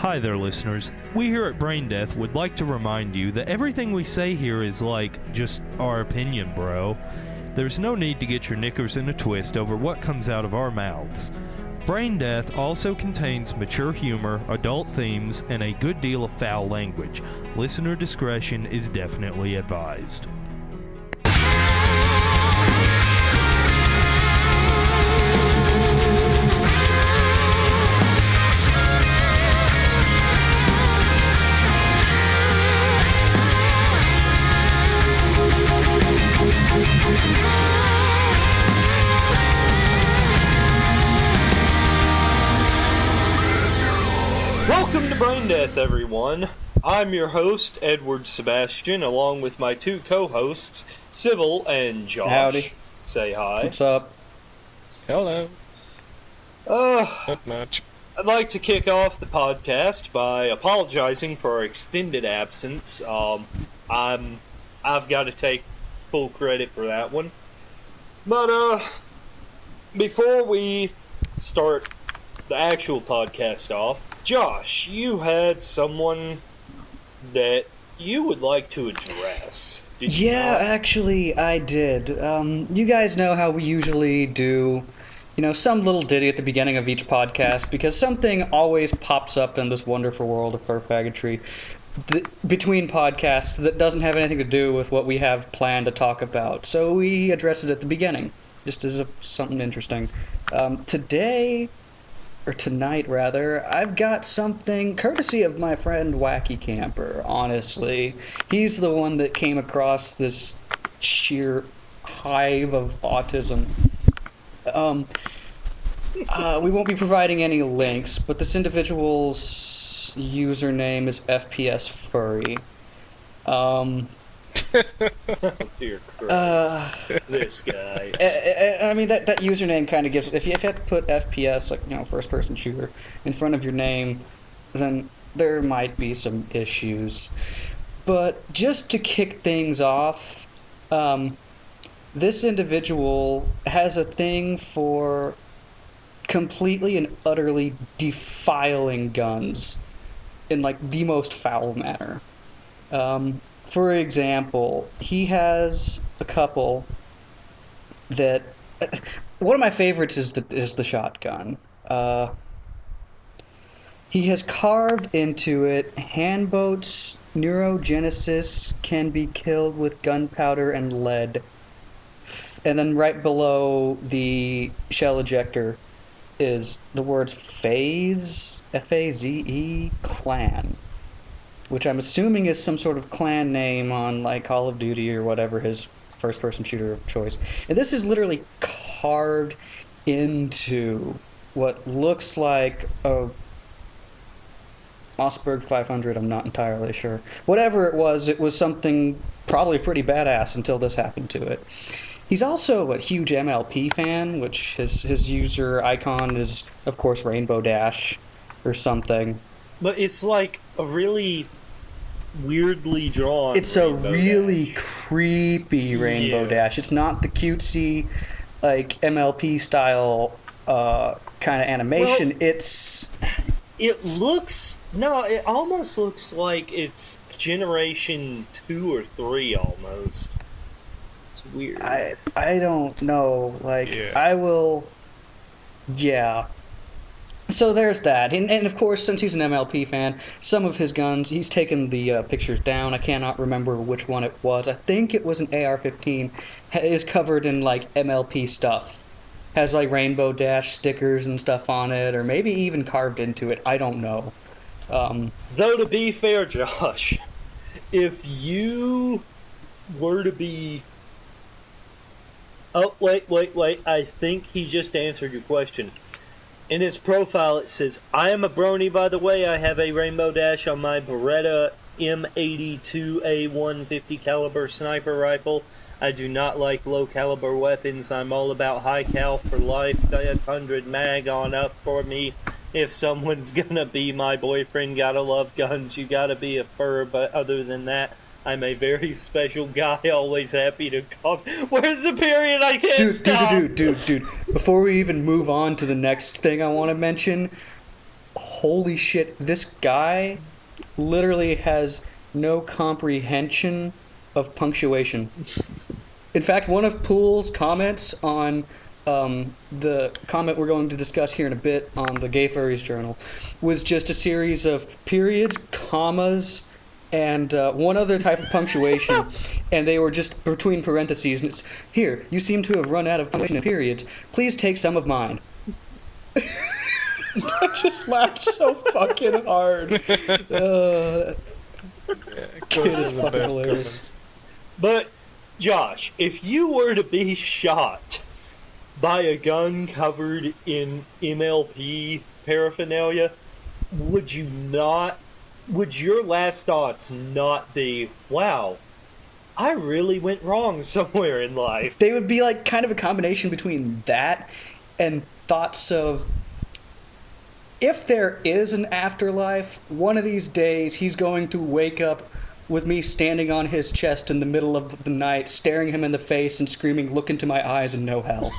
Hi there, listeners. We here at Brain Death would like to remind you that everything we say here is just our opinion, bro. There's no need to get your knickers in a twist over what comes out of our mouths. Brain Death also contains mature humor, adult themes, and a good deal of foul language. Listener discretion is definitely advised. Welcome to Brain Death, everyone. I'm your host, Edward Sebastian, along with my two co-hosts, Sivel and Josh. Howdy. Say hi. What's up? Hello. Not much. I'd like to kick off the podcast by apologizing for our extended absence. I've got to take full credit for that one. But, before we start the actual podcast off, Josh, you had someone that you would like to address. Did you not? Actually, I did. You guys know how we usually do, some little ditty at the beginning of each podcast, because something always pops up in this wonderful world of fur faggotry between podcasts that doesn't have anything to do with what we have planned to talk about. So we address it at the beginning, just as something interesting. Tonight, I've got something courtesy of my friend Wacky Camper, honestly. He's the one that came across this sheer hive of autism. We won't be providing any links, but this individual's username is FPS Furry. Oh, dear Christ. This guy. I mean, that username kind of gives... If you have to put FPS, first-person shooter, in front of your name, then there might be some issues. But just to kick things off, this individual has a thing for completely and utterly defiling guns in, the most foul manner. For example, he has a couple that... One of my favorites is the shotgun. He has carved into it, handboats neurogenesis can be killed with gunpowder and lead. And then right below the shell ejector is the words phase, F-A-Z-E, clan, which I'm assuming is some sort of clan name on Call of Duty or whatever his first-person shooter of choice. And this is literally carved into what looks like a Mossberg 500, I'm not entirely sure. Whatever it was something probably pretty badass until this happened to it. He's also a huge MLP fan, which his user icon is, of course, Rainbow Dash or something. But it's a really weirdly drawn. It's a really creepy Rainbow Dash. It's not the cutesy, MLP style kind of animation. Well, it almost looks like it's generation 2 or 3 almost. It's weird. I don't know. I will. Yeah. So there's that, and of course, since he's an MLP fan, some of his guns, he's taken the pictures down. I cannot remember which one it was. I think it was an AR-15. Is covered in MLP stuff. Has Rainbow Dash stickers and stuff on it, or maybe even carved into it. I don't know. Though to be fair, Josh, if you were to be... Oh, wait. I think he just answered your question. In his profile, it says, I am a brony, by the way. I have a Rainbow Dash on my Beretta M82A150 caliber sniper rifle. I do not like low caliber weapons. I'm all about high cal for life. 500 mag on up for me. If someone's gonna be my boyfriend, gotta love guns. You gotta be a fur, but other than that, I'm a very special guy, always happy to cause... Where's the period? I can't stop! Dude. Before we even move on to the next thing I want to mention, holy shit, this guy literally has no comprehension of punctuation. In fact, one of Poole's comments on the comment we're going to discuss here in a bit on the Gay Furries Journal was just a series of periods, commas, and one other type of punctuation, and they were just between parentheses, and it's, here, you seem to have run out of punctuation and periods. Please take some of mine. I just laughed so fucking hard. Kid is fucking hilarious. But, Josh, if you were to be shot by a gun covered in MLP paraphernalia, would your last thoughts not be, wow, I really went wrong somewhere in life? They would be like kind of a combination between that and thoughts of, if there is an afterlife, one of these days he's going to wake up with me standing on his chest in the middle of the night, staring him in the face and screaming, look into my eyes and no hell.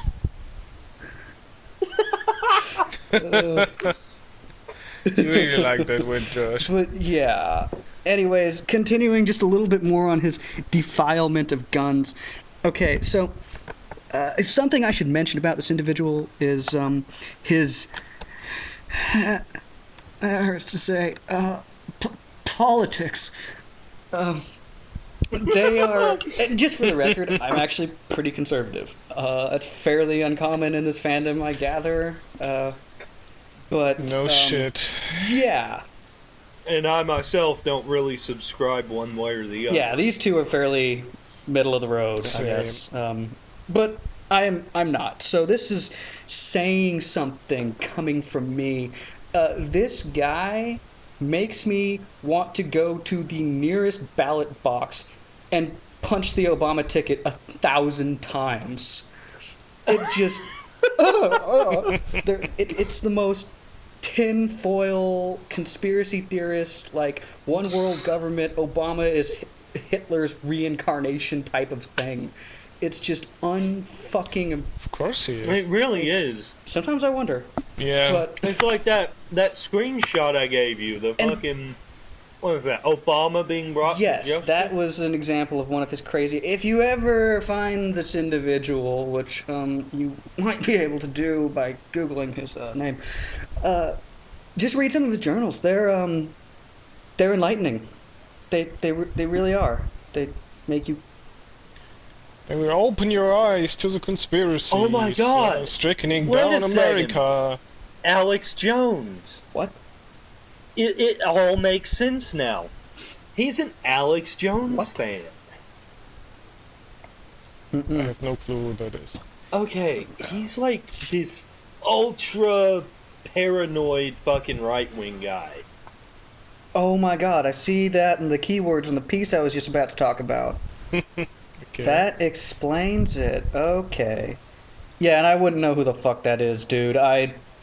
You really like that word, Josh. But yeah. Anyways, continuing just a little bit more on his defilement of guns. Okay, so something I should mention about this individual is his... that hurts to say. Politics. They are, just for the record, I'm actually pretty conservative. That's fairly uncommon in this fandom, I gather. But no shit. Yeah. And I myself don't really subscribe one way or the other. Yeah, these two are fairly middle of the road, Same. I guess. But I'm not. So this is saying something coming from me. This guy makes me want to go to the nearest ballot box and punch the Obama ticket 1,000 times. It just... it's the most tinfoil conspiracy theorist, like, one world government, Obama is Hitler's reincarnation type of thing. It's just unfucking... Of course he is. It really is. Sometimes I wonder. Yeah. But It's like that screenshot I gave you, the fucking... What was that? Obama being brought yes, to justice? that was an example of one of his crazy... If you ever find this individual, which you might be able to do by Googling his name, just read some of his journals. They're enlightening. They really are. They make you... And we open your eyes to the conspiracy. Oh my God. Striking Wait down a America. Alex Jones. What? It all makes sense now. He's an Alex Jones What? fan. I have no clue what that is. Okay, he's like this ultra paranoid fucking right-wing guy. Oh my god, I see that in the keywords in the piece I was just about to talk about. Okay. That explains it. Okay. Yeah, and I wouldn't know who the fuck that is, dude.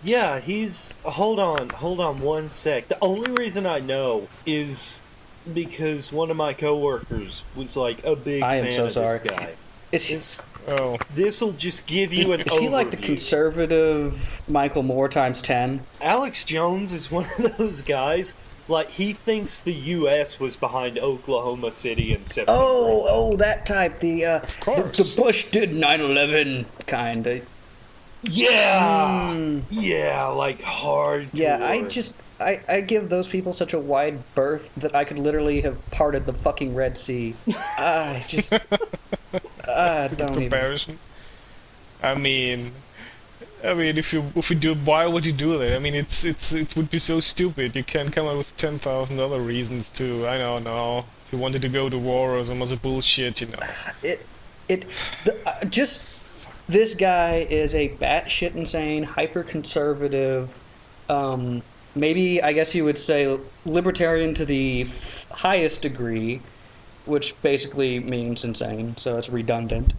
Yeah, he's... Hold on one sec. The only reason I know is because one of my coworkers was like a big I am fan so of sorry. this guy. Oh. This'll just give you an Is he like the overview. conservative Michael Moore times 10? Alex Jones is one of those guys, like, he thinks the U.S. was behind Oklahoma City in September. Oh, that type. The course. Bush did 9/11 kind of. Yeah! Yeah, like, hard. Yeah, I give those people such a wide berth that I could literally have parted the fucking Red Sea. I don't even... Comparison. I mean, if you do, why would you do that? I mean, it would be so stupid. You can come up with 10,000 other reasons to, I don't know, if you wanted to go to war or some other bullshit, you know. This guy is a batshit insane, hyper-conservative, maybe, I guess you would say, libertarian to the highest degree, which basically means insane, so it's redundant.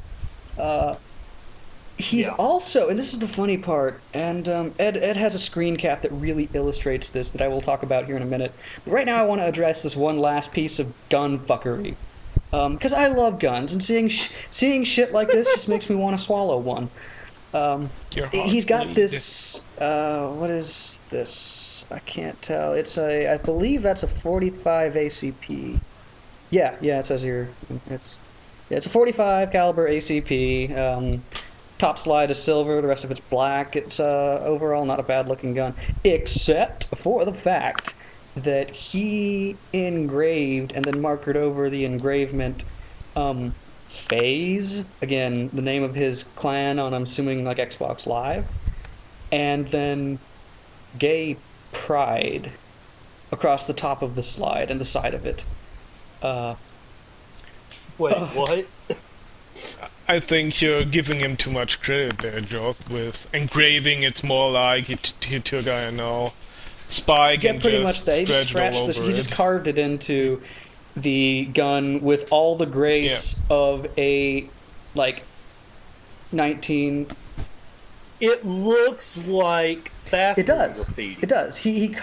He's also, and this is the funny part, and Ed has a screen cap that really illustrates this that I will talk about here in a minute. But right now I want to address this one last piece of gun fuckery. Because I love guns, and seeing shit like this just makes me want to swallow one. He's got this. What is this? I can't tell. I believe that's a 45 ACP. Yeah. It says here. It's a 45 caliber ACP. Top slide is silver. The rest of it's black. It's overall not a bad looking gun, except for the fact that he engraved and then markered over the engravement. Phase, again, the name of his clan on, I'm assuming, like Xbox Live, and then gay pride across the top of the slide and the side of it. Wait, what? I think you're giving him too much credit there, Joe. With engraving, it's more like he took, I don't know, spike and pretty just much that. He just scratched this. He just carved it into the gun with all the grace of a, like, 19... It looks like bathroom graffiti. It does. He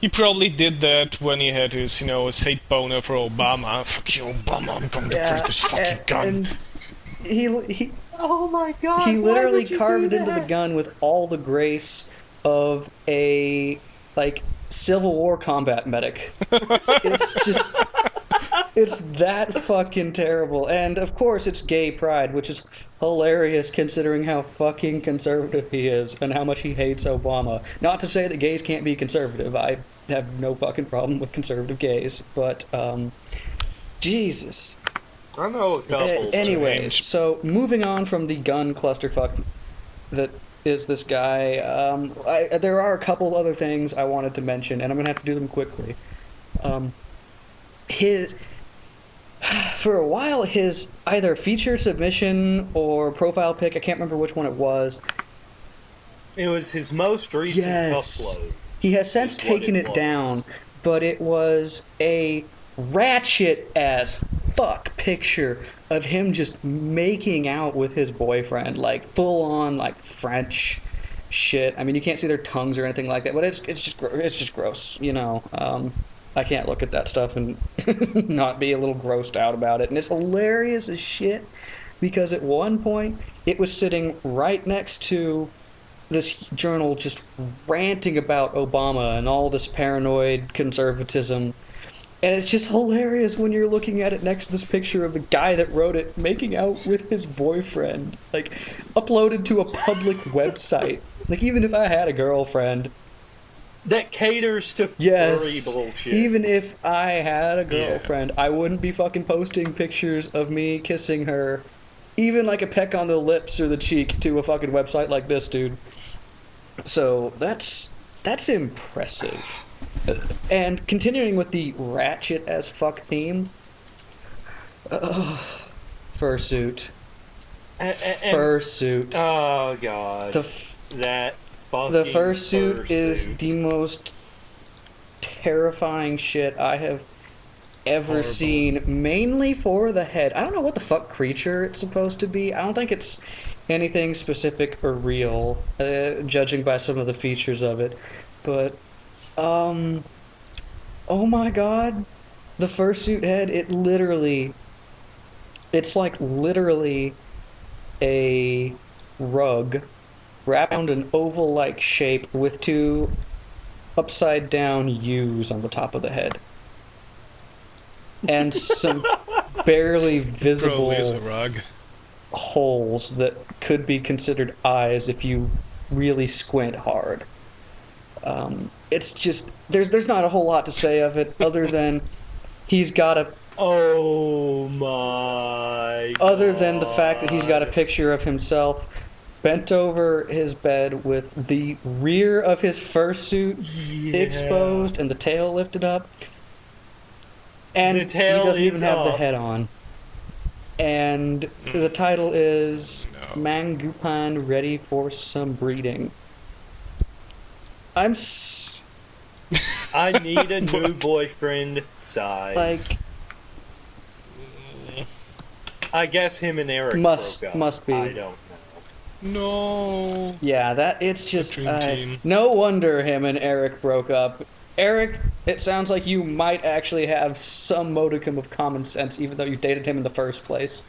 probably did that when he had his, his hate boner for Obama. Fuck you, Obama, I'm going to break this fucking gun. And he oh my god, he literally carved it into the gun with all the grace of a, like, Civil War combat medic. It's that fucking terrible. And of course it's gay pride, which is hilarious considering how fucking conservative he is and how much he hates Obama. Not to say that gays can't be conservative. I have no fucking problem with conservative gays, but Jesus. I know a couple. Anyways, so moving on from the gun clusterfuck that is this guy, there are a couple other things I wanted to mention, and I'm going to have to do them quickly. For a while, his either feature submission or profile pic, I can't remember which one it was. It was his most recent upload. He has since taken it down, but it was a ratchet as fuck picture of him just making out with his boyfriend, like full on like French shit. I mean, you can't see their tongues or anything like that, but it's just gross, I can't look at that stuff and not be a little grossed out about it. And it's hilarious as shit because at one point it was sitting right next to this journal just ranting about Obama and all this paranoid conservatism. And it's just hilarious when you're looking at it next to this picture of the guy that wrote it making out with his boyfriend, like uploaded to a public website. Like, even if I had a girlfriend that caters to furry bullshit. Even if I had a girlfriend, I wouldn't be fucking posting pictures of me kissing her, even like a peck on the lips or the cheek, to a fucking website like this, dude. So that's impressive. And continuing with the ratchet as fuck theme, fursuit. Fursuit. Oh god. The fursuit is the most terrifying shit I have ever seen, mainly for the head. I don't know what the fuck creature it's supposed to be. I don't think it's anything specific or real, judging by some of the features of it. But, oh my god, the fursuit head, it's like literally a rug wrapped around an oval-like shape with two upside-down U's on the top of the head. And some barely visible holes that could be considered eyes if you really squint hard. It's just, there's not a whole lot to say of it other than he's got a... Oh my god. Other than the fact that he's got a picture of himself bent over his bed with the rear of his fursuit exposed and the tail lifted up. And he doesn't even have the head on. And the title is Mangupan Ready for Some Breeding. I need a new boyfriend size. Like, I guess him and Eric broke up. Must be. I don't know. No. Yeah, it's just no wonder him and Eric broke up. Eric, it sounds like you might actually have some modicum of common sense, even though you dated him in the first place.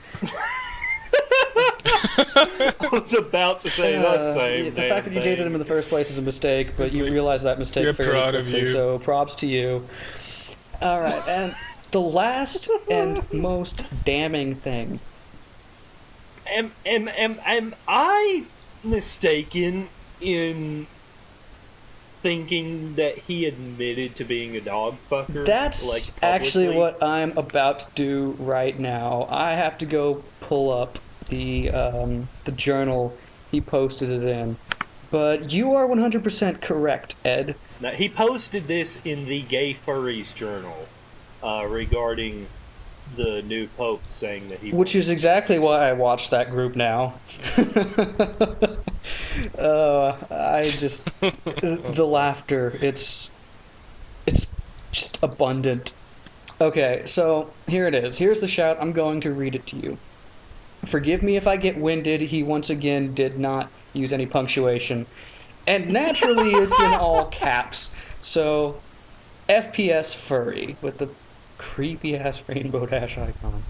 I was about to say the same. The fact that you dated him in the first place is a mistake, but you realize that mistake We're fairly proud quickly, of you. so props to you. All right, and the last and most damning thing. Am I mistaken in thinking that he admitted to being a dog fucker? That's like, actually publicly? what I'm about to do right now. I have to go pull up the journal he posted it in. But you are 100% correct, Ed. Now, he posted this in the Gay Furries Journal regarding the new Pope saying that he... Which is exactly why I watch that group now. I just... the laughter, it's just abundant. Okay, so here it is. Here's the shout. I'm going to read it to you. Forgive me if I get winded. He once again did not use any punctuation. And naturally, it's in all caps. So, FPS Furry with the creepy-ass rainbow dash icon.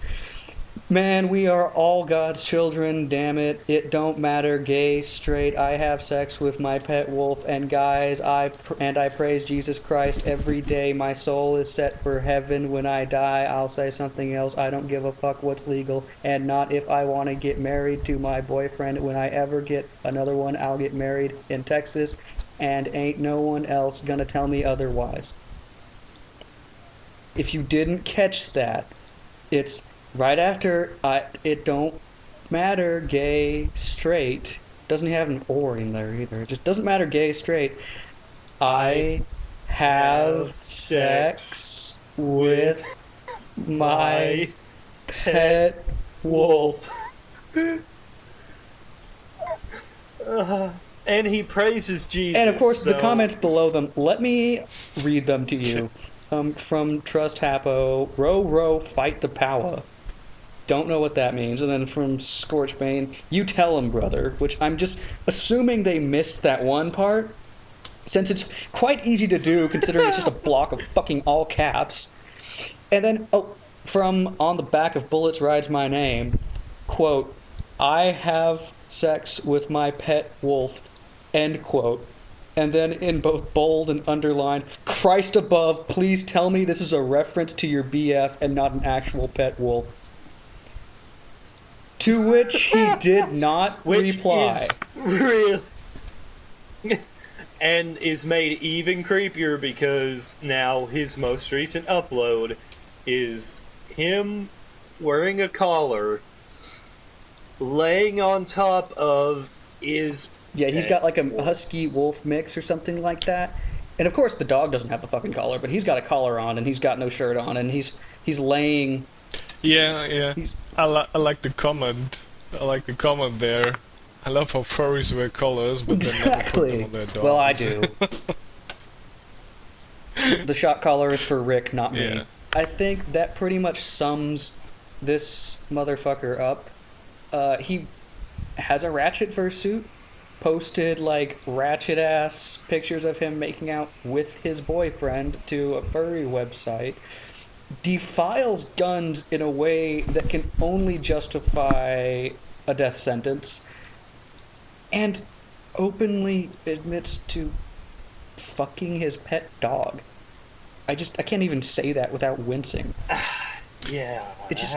Man, we are all God's children, damn it. It don't matter, gay, straight, I have sex with my pet wolf, and guys, I praise Jesus Christ every day. My soul is set for heaven. When I die, I'll say something else. I don't give a fuck what's legal, and not if I want to get married to my boyfriend. When I ever get another one, I'll get married in Texas, and ain't no one else gonna tell me otherwise. If you didn't catch that, it's right after it don't matter, gay, straight. Doesn't have an or in there either. It just doesn't matter, gay, straight. I have sex with my pet wolf. And he praises Jesus. And of course, the so- comments below them, let me read them to you. From Trust Hapo, row, fight the power. Don't know what that means. And then from Scorchbane, you tell him, brother, which I'm just assuming they missed that one part, since it's quite easy to do considering it's just a block of fucking all caps. And then, from on the back of Bullets Rides My Name, quote, I have sex with my pet wolf, end quote. And then in both bold and underlined, Christ above, please tell me this is a reference to your BF and not an actual pet wolf. To which he did not reply. Is real. And is made even creepier because now his most recent upload is him wearing a collar, laying on top of his... Yeah, he's got like a husky wolf mix or something like that. And of course the dog doesn't have the fucking collar, but he's got a collar on and he's got no shirt on and he's laying... Yeah. I like the comment. I like the comment there. I love how furries wear collars, but then never put them on their dogs. Well, I do. The shot collar is for Rick, not me. Yeah. I think that pretty much sums this motherfucker up. He has a Ratchet fursuit, posted like Ratchet ass pictures of him making out with his boyfriend to a furry website, defiles guns in a way that can only justify a death sentence, and openly admits to fucking his pet dog. I can't even say that without wincing. Yeah. It just...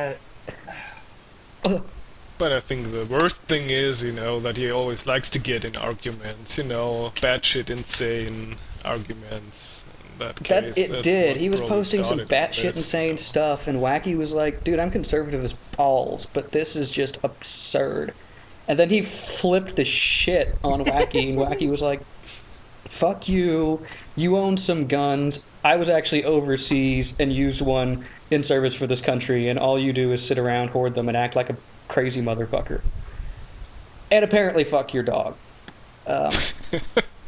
But I think the worst thing is, that he always likes to get in arguments, batshit insane arguments. In that case, It did. what He was probably posting some started batshit this, insane stuff, and Wacky was like, dude, I'm conservative as balls, but this is just absurd. And then he flipped the shit on Wacky, and Wacky was like, fuck you, you own some guns, I was actually overseas and used one in service for this country, and all you do is sit around, hoard them, and act like a crazy motherfucker. And apparently fuck your dog.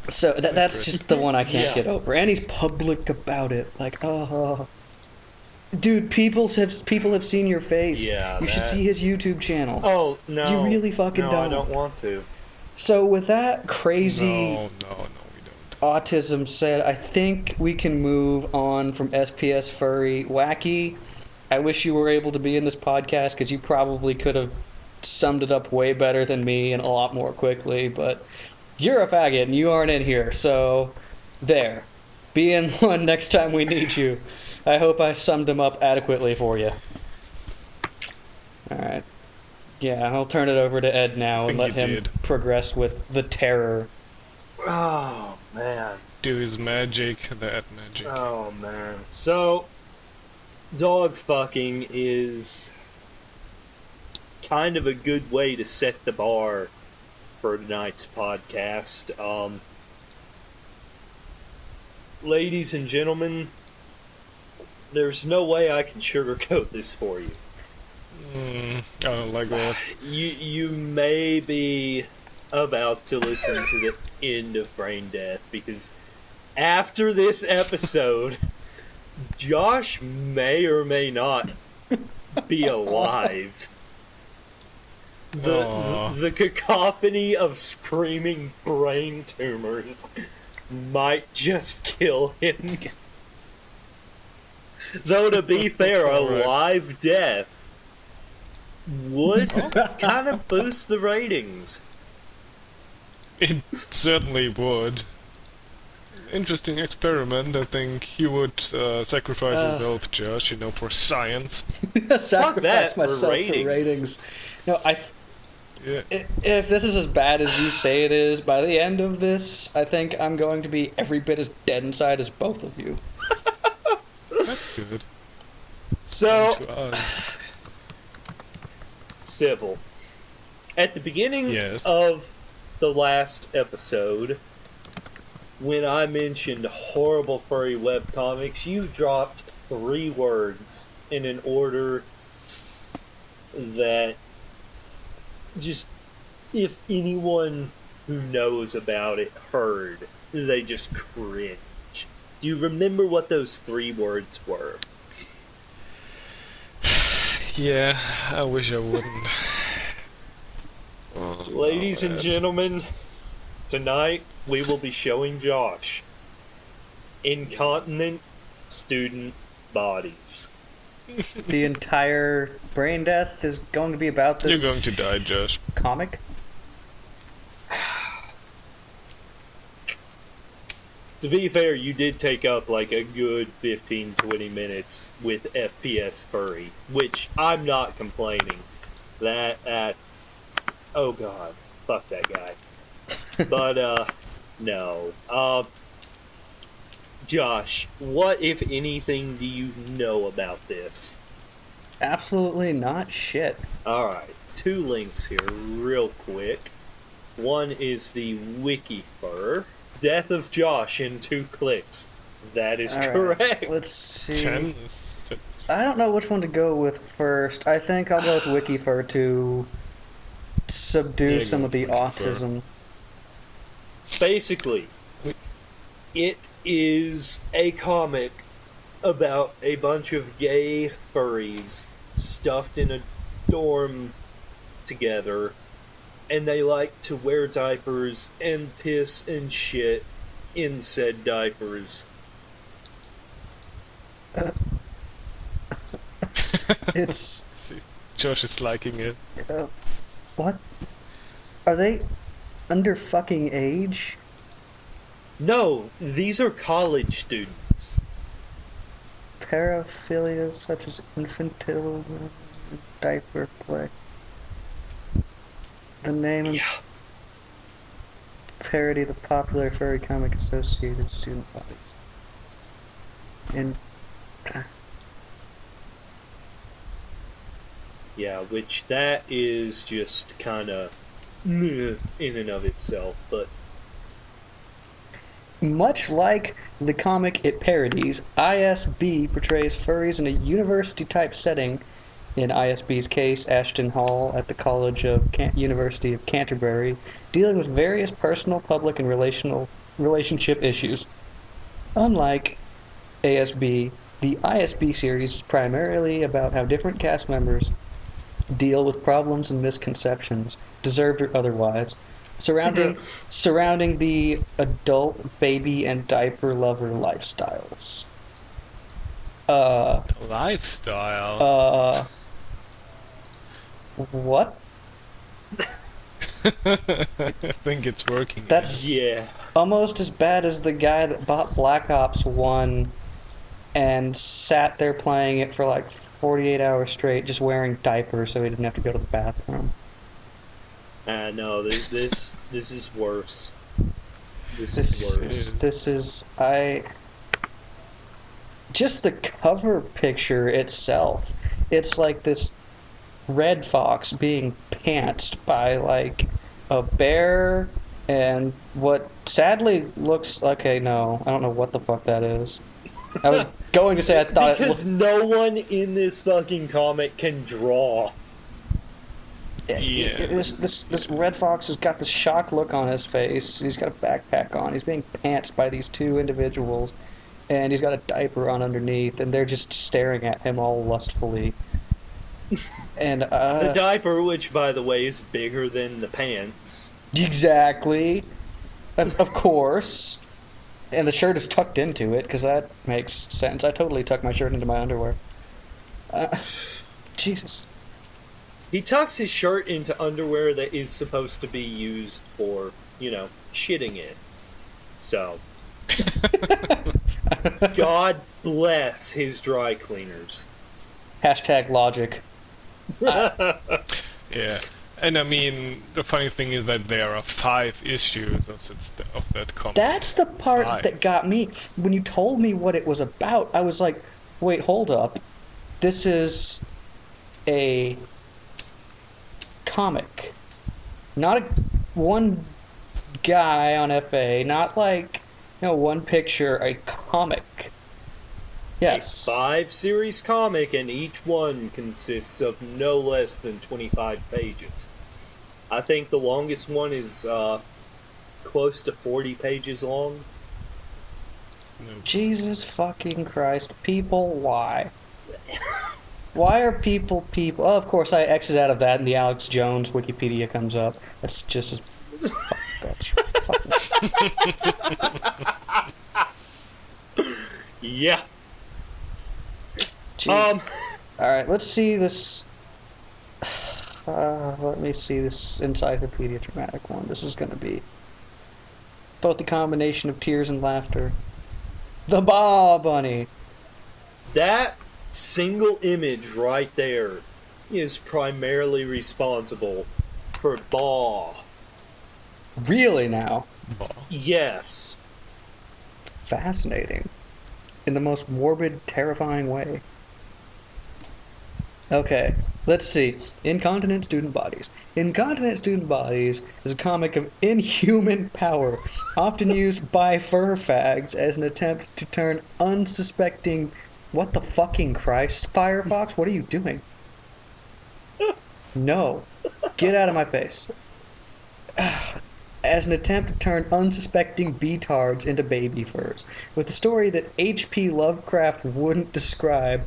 So that's just the one I can't get over. And he's public about it. Like, oh... Dude, people have seen your face. Yeah, you should see his YouTube channel. Oh, no. You really fucking don't. I don't want to. So with that crazy No, we don't. autism said, I think we can move on from SPS Furry. Wacky, I wish you were able to be in this podcast because you probably could have summed it up way better than me and a lot more quickly, but you're a faggot and you aren't in here, so there. Be in one next time we need you. I hope I summed him up adequately for you. Alright. Yeah, I'll turn it over to Ed now and let him progress with the terror. Oh, man. Do his magic, that magic. Oh, man. So, dog fucking is kind of a good way to set the bar for tonight's podcast. Ladies and gentlemen, there's no way I can sugarcoat this for you. I don't like that. You may be about to listen to the end of Brain Death, because after this episode, Josh may or may not be alive. The cacophony of screaming brain tumors might just kill him. Though, to be fair, a live death would kind of boost the ratings. It certainly would. Interesting experiment. I think he would sacrifice himself, Josh, for science. Sacrifice myself for ratings. No, if this is as bad as you say it is, by the end of this, I think I'm going to be every bit as dead inside as both of you. That's good. So, Sivel, at the beginning of the last episode, when I mentioned horrible furry webcomics, you dropped 3 words in an order that just, if anyone who knows about it heard, they just cringe. Do you remember what those 3 words were? Yeah, I wish I wouldn't. Ladies and gentlemen, tonight we will be showing Josh incontinent student bodies. The entire Brain Death is going to be about this. You're going to die, Josh. Comic? To be fair, you did take up like a good 15-20 minutes with FPS Furry, which I'm not complaining. That's... oh god, fuck that guy. But, no. Josh, what, if anything, do you know about this? Absolutely not shit. Alright, 2 links here, real quick. One is the WikiFur. Death of Josh in 2 clicks. That is correct. Let's see. 10? I don't know which one to go with first. I think I'll go with WikiFur to subdue some of the autism. Basically, it is a comic about a bunch of gay furries stuffed in a dorm together, and they like to wear diapers and piss and shit in said diapers. It's... Josh is liking it. What? Are they under fucking age? No, these are college students. Paraphilia such as infantile diaper play. The name and parody the popular furry comic associated student bodies. And yeah, which that is just kind of in and of itself, but much like the comic it parodies, ISB portrays furries in a university-type setting. In ISB's case, Ashton Hall at the University of Canterbury, dealing with various personal, public, and relationship issues. Unlike ASB, the ISB series is primarily about how different cast members deal with problems and misconceptions, deserved or otherwise, surrounding the adult, baby, and diaper lover lifestyles. Lifestyle? What? I think it's working. That's Yeah. almost as bad as the guy that bought Black Ops 1 and sat there playing it for like 48 hours straight just wearing diapers so he didn't have to go to the bathroom. No, this is worse. This This is worse. this is I just the cover picture itself. It's like this red fox being pantsed by like a bear and what sadly looks okay, no, I don't know what the fuck that is. I was going to say I thought Because no one in this fucking comic can draw. Yeah. This red fox has got this shocked look on his face. He's got a backpack on. He's being pantsed by these two individuals, and he's got a diaper on underneath, and they're just staring at him all lustfully. And The diaper, which by the way is bigger than the pants. exactly, of course. And the shirt is tucked into it because that makes sense. I totally tuck my shirt into my underwear. Jesus. He tucks his shirt into underwear that is supposed to be used for, shitting in. So, God bless his dry cleaners. Hashtag logic. Yeah. And I mean, the funny thing is that there are 5 issues of that comic. That's the part Right. that got me. When you told me what it was about, I was like, wait, hold up. This is a comic. Not one guy on FA, not like, one picture, a comic. Yes. A 5-series comic, and each one consists of no less than 25 pages. I think the longest one is close to 40 pages long. Jesus fucking Christ. People, why? Why are people? Oh, of course, I exit out of that and the Alex Jones Wikipedia comes up. That's just as... Fuck, bitch. Yeah. Jeez. Alright, let's see this... let me see this Encyclopedia Dramatic one. This is gonna be both the combination of tears and laughter. The Ba Bunny! That single image right there is primarily responsible for Baw. Really now? Yes. Fascinating. In the most morbid, terrifying way. Okay, let's see. Incontinent Student Bodies. Incontinent Student Bodies is a comic of inhuman power, often used by fur fags as an attempt to turn unsuspecting... What the fucking Christ, Firefox? What are you doing? No. Get out of my face. As an attempt to turn unsuspecting betards into baby furs, with a story that H.P. Lovecraft wouldn't describe,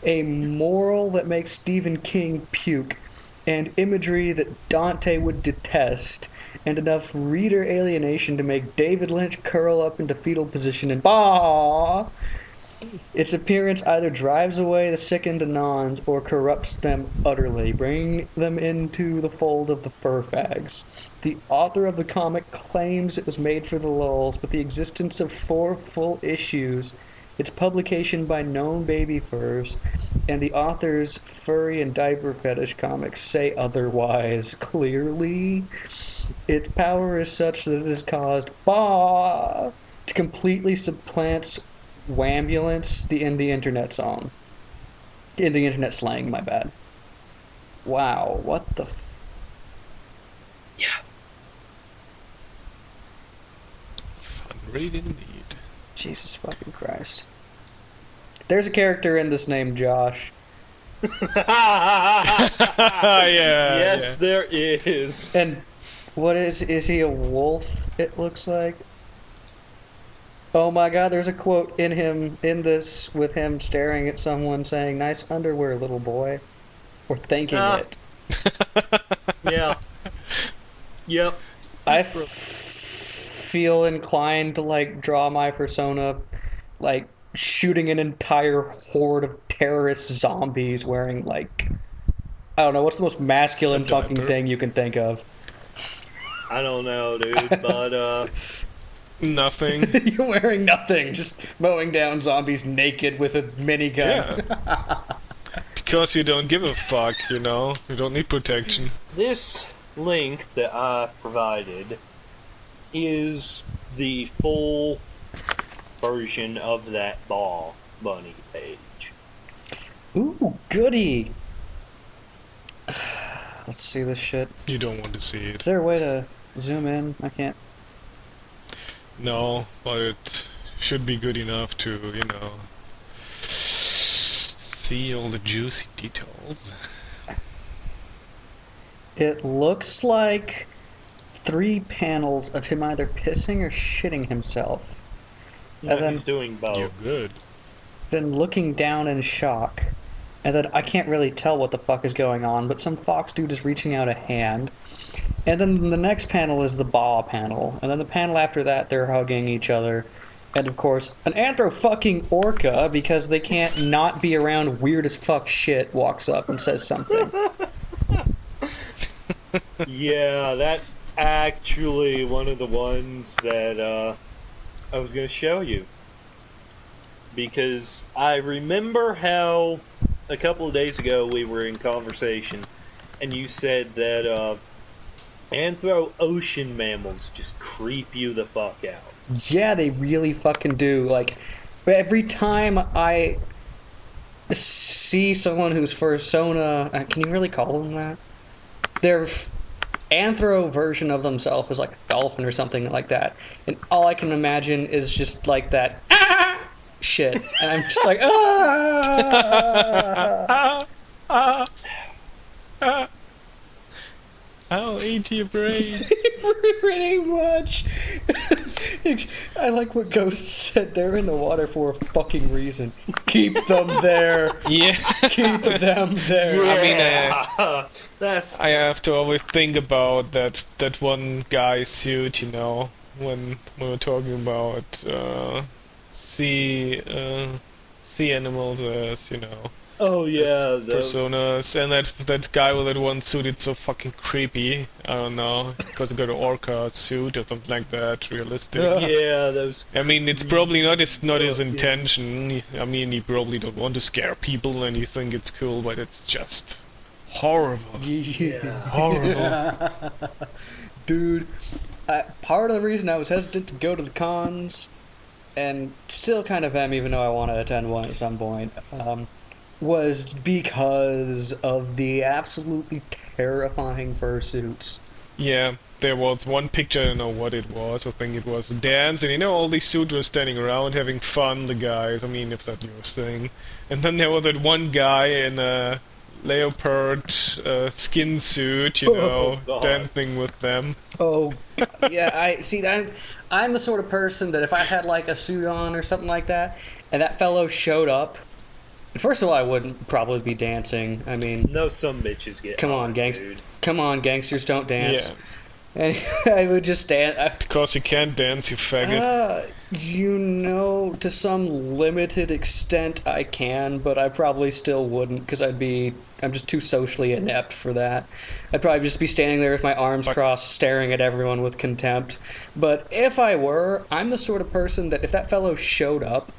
a moral that makes Stephen King puke, and imagery that Dante would detest, and enough reader alienation to make David Lynch curl up into fetal position and bah! Its appearance either drives away the sickened anons or corrupts them utterly, bringing them into the fold of the fur fags. The author of the comic claims it was made for the lulz, but the existence of 4 full issues, its publication by known baby furs, and the author's furry and diaper fetish comics say otherwise clearly. Its power is such that it has caused to completely supplant Wambulance in the internet song. In the internet slang, my bad. Wow, what the... Yeah. Fun read indeed. Jesus fucking Christ. There's a character in this named Josh. Yes, there is. And what is he a wolf, it looks like? Oh my god, there's a quote in this with him staring at someone saying, "Nice underwear, little boy." Or thanking it. Yeah. Yep. I feel inclined to, draw my persona, shooting an entire horde of terrorist zombies wearing, I don't know, what's the most masculine A fucking diaper. thing you can think of? I don't know, dude, but Nothing. You're wearing nothing, just mowing down zombies naked with a minigun. Yeah. Because you don't give a fuck, you know? You don't need protection. this link that I provided is the full version of that ball bunny page. Ooh, goody! Let's see this shit. You don't want to see Is it. there a way to zoom in? I can't. No, but it should be good enough to, you know, see all the juicy details. It looks like 3 panels of him either pissing or shitting himself. No, And then- he's doing both. You're good. Then looking down in shock. And then I can't really tell what the fuck is going on, but some fox dude is reaching out a hand. And then the next panel is the ball panel. And then the panel after that, they're hugging each other. And of course, an anthro-fucking orca, because they can't not be around weird as fuck shit, walks up and says something. Yeah, that's actually one of the ones that I was going to show you. Because I remember how a couple of days ago we were in conversation and you said that anthro ocean mammals just creep you the fuck out. Yeah, they really fucking do. Like, every time I see someone whose fursona, can you really call them that? Their anthro version of themselves is like a dolphin or something like that. And all I can imagine is just like that shit. And I'm just like, I'll eat your brain. Pretty much. I like what Ghost said. They're in the water for a fucking reason. Keep them there. Yeah. Keep them there. I mean, That's I have to always think about that one guy's suit, you know, when we're talking about sea animals as, you know, oh yeah, the, personas, and that guy with that one suit, it's so fucking creepy. I don't know, because he got an orca suit or something like that, realistic. yeah, those. I mean, it's probably not his Yeah. intention. I mean, he probably don't want to scare people and you think it's cool, but it's just horrible. Yeah. Horrible. Dude, part of the reason I was hesitant to go to the cons, and still kind of am, even though I want to attend one at some point, was because of the absolutely terrifying fursuits. Yeah, there was one picture, I don't know what it was, I think it was a dance, and you know all these suits were standing around having fun, the guys, I mean, if that's your thing. And then there was that one guy in a leopard skin suit, you know, God. dancing with them. Oh, God, yeah, I see. I'm the sort of person that if I had like a suit on or something like that, and that fellow showed up, first of all, I wouldn't probably be dancing. I mean, No, some bitches get. Come on, hot, gangs. dude. come on, gangsters, don't dance. Yeah, And I would just stand. because you can't dance, you faggot. You know, to some limited extent I can, but I probably still wouldn't because I'm just too socially inept for that. I'd probably just be standing there with my arms Fuck. crossed, staring at everyone with contempt. But if I were, I'm the sort of person that if that fellow showed up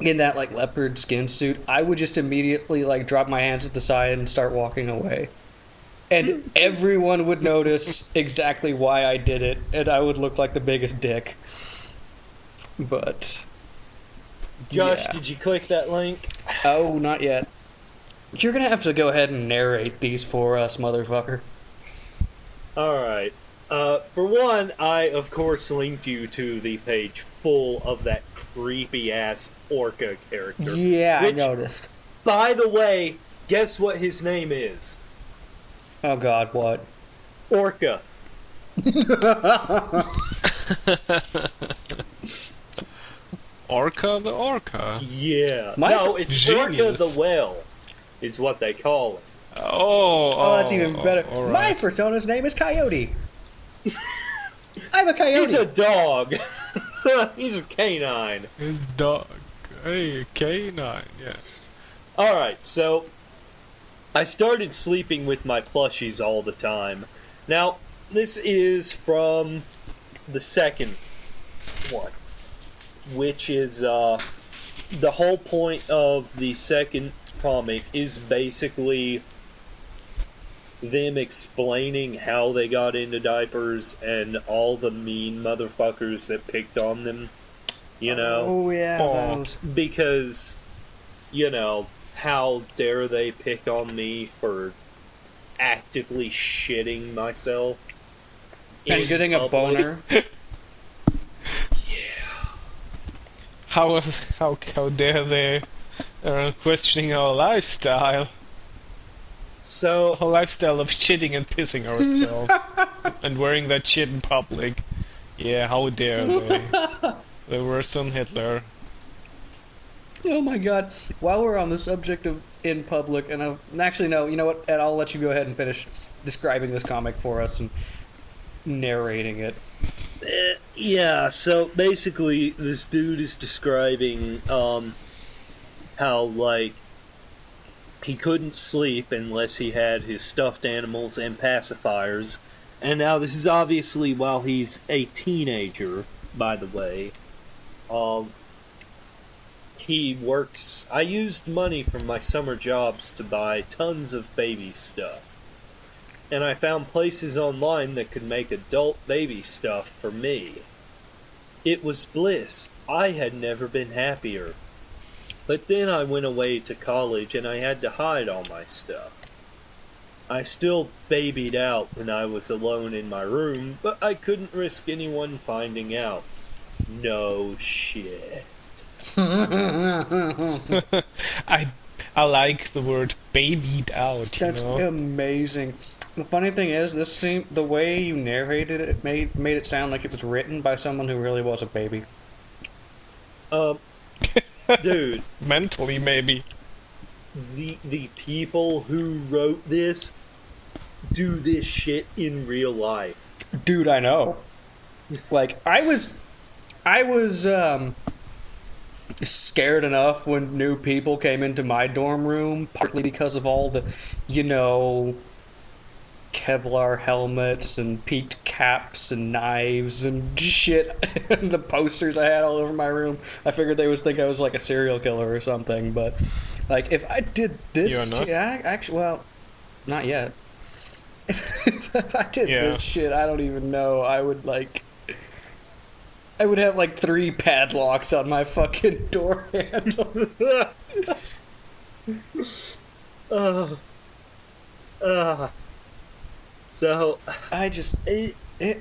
in that like leopard skin suit, I would just immediately like drop my hands at the side and start walking away. And everyone would notice exactly why I did it, and I would look like the biggest dick. But Josh, yeah. did you click that link? Oh, not yet. You're gonna have to go ahead and narrate these for us, motherfucker. Alright. For one, I of course linked you to the page full of that creepy ass orca character. Yeah, Which- I noticed. By the way, guess what his name is? Oh god, what? Orca. Orca the orca. Yeah. My- No, it's Orca Genius. the whale, is what they call it. Oh, that's even better. all My right. persona's name is Coyote. I'm a coyote. He's a dog. He's a canine. His dog. Hey, K9, yeah. Alright, so I started sleeping with my plushies all the time. Now, this is from the second one, which is the whole point of the second comic is basically them explaining how they got into diapers and all the mean motherfuckers that picked on them, you know? Oh, yeah, those. Because, you know, how dare they pick on me for actively shitting myself And in getting a public? boner. How dare they questioning our lifestyle? So, Our lifestyle of shitting and pissing ourselves and wearing that shit in public. Yeah, how dare they? They worse than Hitler. Oh my god. While we're on the subject of in public, and actually, no, you know what? And I'll let you go ahead and finish describing this comic for us and narrating it. yeah, so basically this dude is describing how, like, he couldn't sleep unless he had his stuffed animals and pacifiers. And now this is obviously while he's a teenager, by the way. He works... I used money from my summer jobs to buy tons of baby stuff. And I found places online that could make adult baby stuff for me. It was bliss. I had never been happier. But then I went away to college and I had to hide all my stuff. I still babied out when I was alone in my room, but I couldn't risk anyone finding out. No shit. I like the word babied out, you That's know? amazing. The funny thing is, the way you narrated it made it sound like it was written by someone who really was a baby. Dude, Mentally, maybe. the people who wrote this do this shit in real life. Dude, I know. Like, I was scared enough when new people came into my dorm room, partly because of all the, you know, Kevlar helmets and peaked caps and knives and shit. The posters I had all over my room. I figured they would think I was like a serial killer or something, but like if I did this, You're not? actually, well, not yet. If I did Yeah. this shit, I don't even know. I would have like 3 padlocks on my fucking door handle. So, I just ew, ew.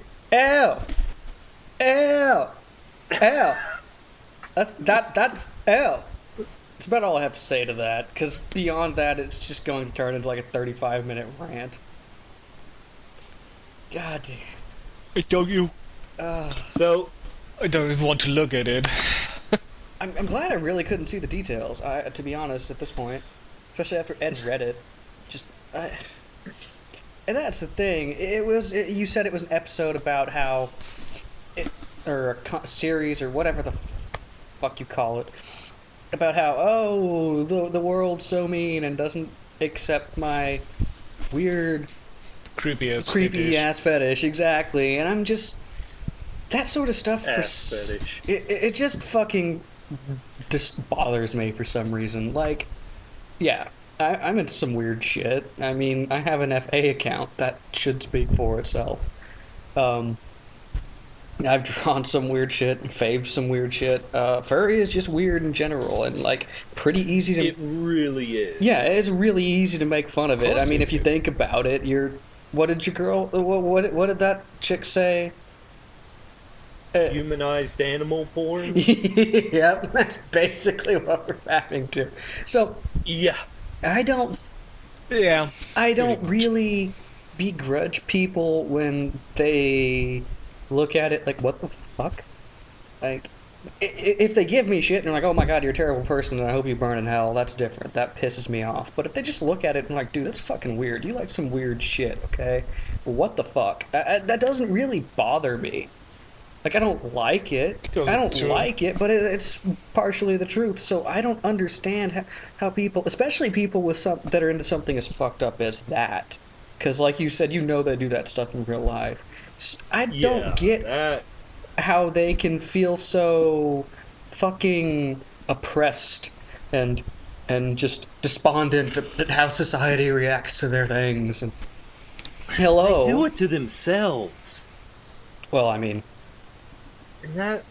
That's ew. That's about all I have to say to that, because beyond that, it's just going to turn into like a 35-minute rant. God damn. I don't you. so I don't even want to look at it. I'm glad I really couldn't see the details, to be honest, at this point. Especially after Ed read it. And that's the thing. You said it was an episode about how... or a series, or whatever the fuck you call it. About how, oh, the world's so mean and doesn't accept my weird... Creepy ass fetish, exactly. And I'm just... That sort of stuff... ass fetish. It just fucking just bothers me for some reason. Like, yeah, I'm into some weird shit. I mean, I have an FA account. That should speak for itself. I've drawn some weird shit and faved some weird shit. Furry is just weird in general and, like, pretty easy to... It really is. Yeah, it's really easy to make fun of it. I mean, if you think about it, what did your girl... What did that chick say? Humanized animal porn? Yep, that's basically what we're having to. So, Yeah. I don't really begrudge people when they look at it like, what the fuck? Like, if they give me shit and they're like, oh my god, you're a terrible person and I hope you burn in hell, that's different. That pisses me off. But if they just look at it and like, dude, that's fucking weird. You like some weird shit, okay? What the fuck? That doesn't really bother me. Like, I don't like it. Because I it's don't true. like it, but it's partially the truth. So I don't understand how people, especially people with that are into something as fucked up as that, because like you said, they do that stuff in real life. I don't Yeah, get that. how they can feel so fucking oppressed and just despondent at how society reacts to their things. And They do hello. it to themselves. Well, I mean, And that,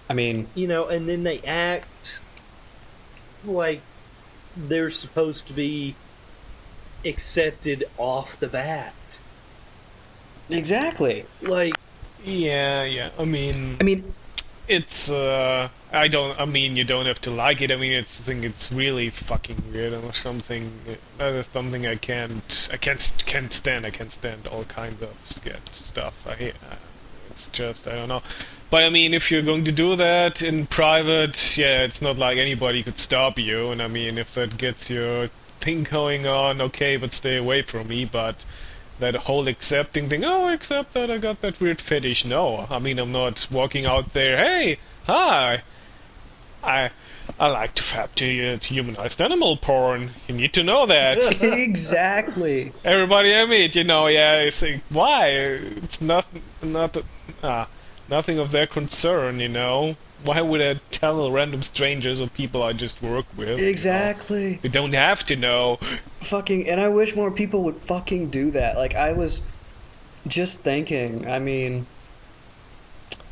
I mean, and then they act like they're supposed to be accepted off the bat. exactly. Like, Yeah. I mean, I mean, it's I mean, you don't have to like it. I mean, I think it's really fucking weird or something. That is something can't stand. I can't stand all kinds of scared stuff. It's just, I don't know. But I mean, if you're going to do that in private, yeah, it's not like anybody could stop you. And I mean, if that gets your thing going on, okay, but stay away from me. But that whole accepting thing, oh, I accept that I got that weird fetish. No, I mean, I'm not walking out there, hey, hi, I I like to fap to humanized animal porn. You need to know that. exactly. Everybody I meet, yeah, I think, why? It's nothing of their concern. Why would I tell random strangers or people I just work with? Exactly. They don't have to know. Fucking, and I wish more people would fucking do that. Like, I was just thinking, I mean,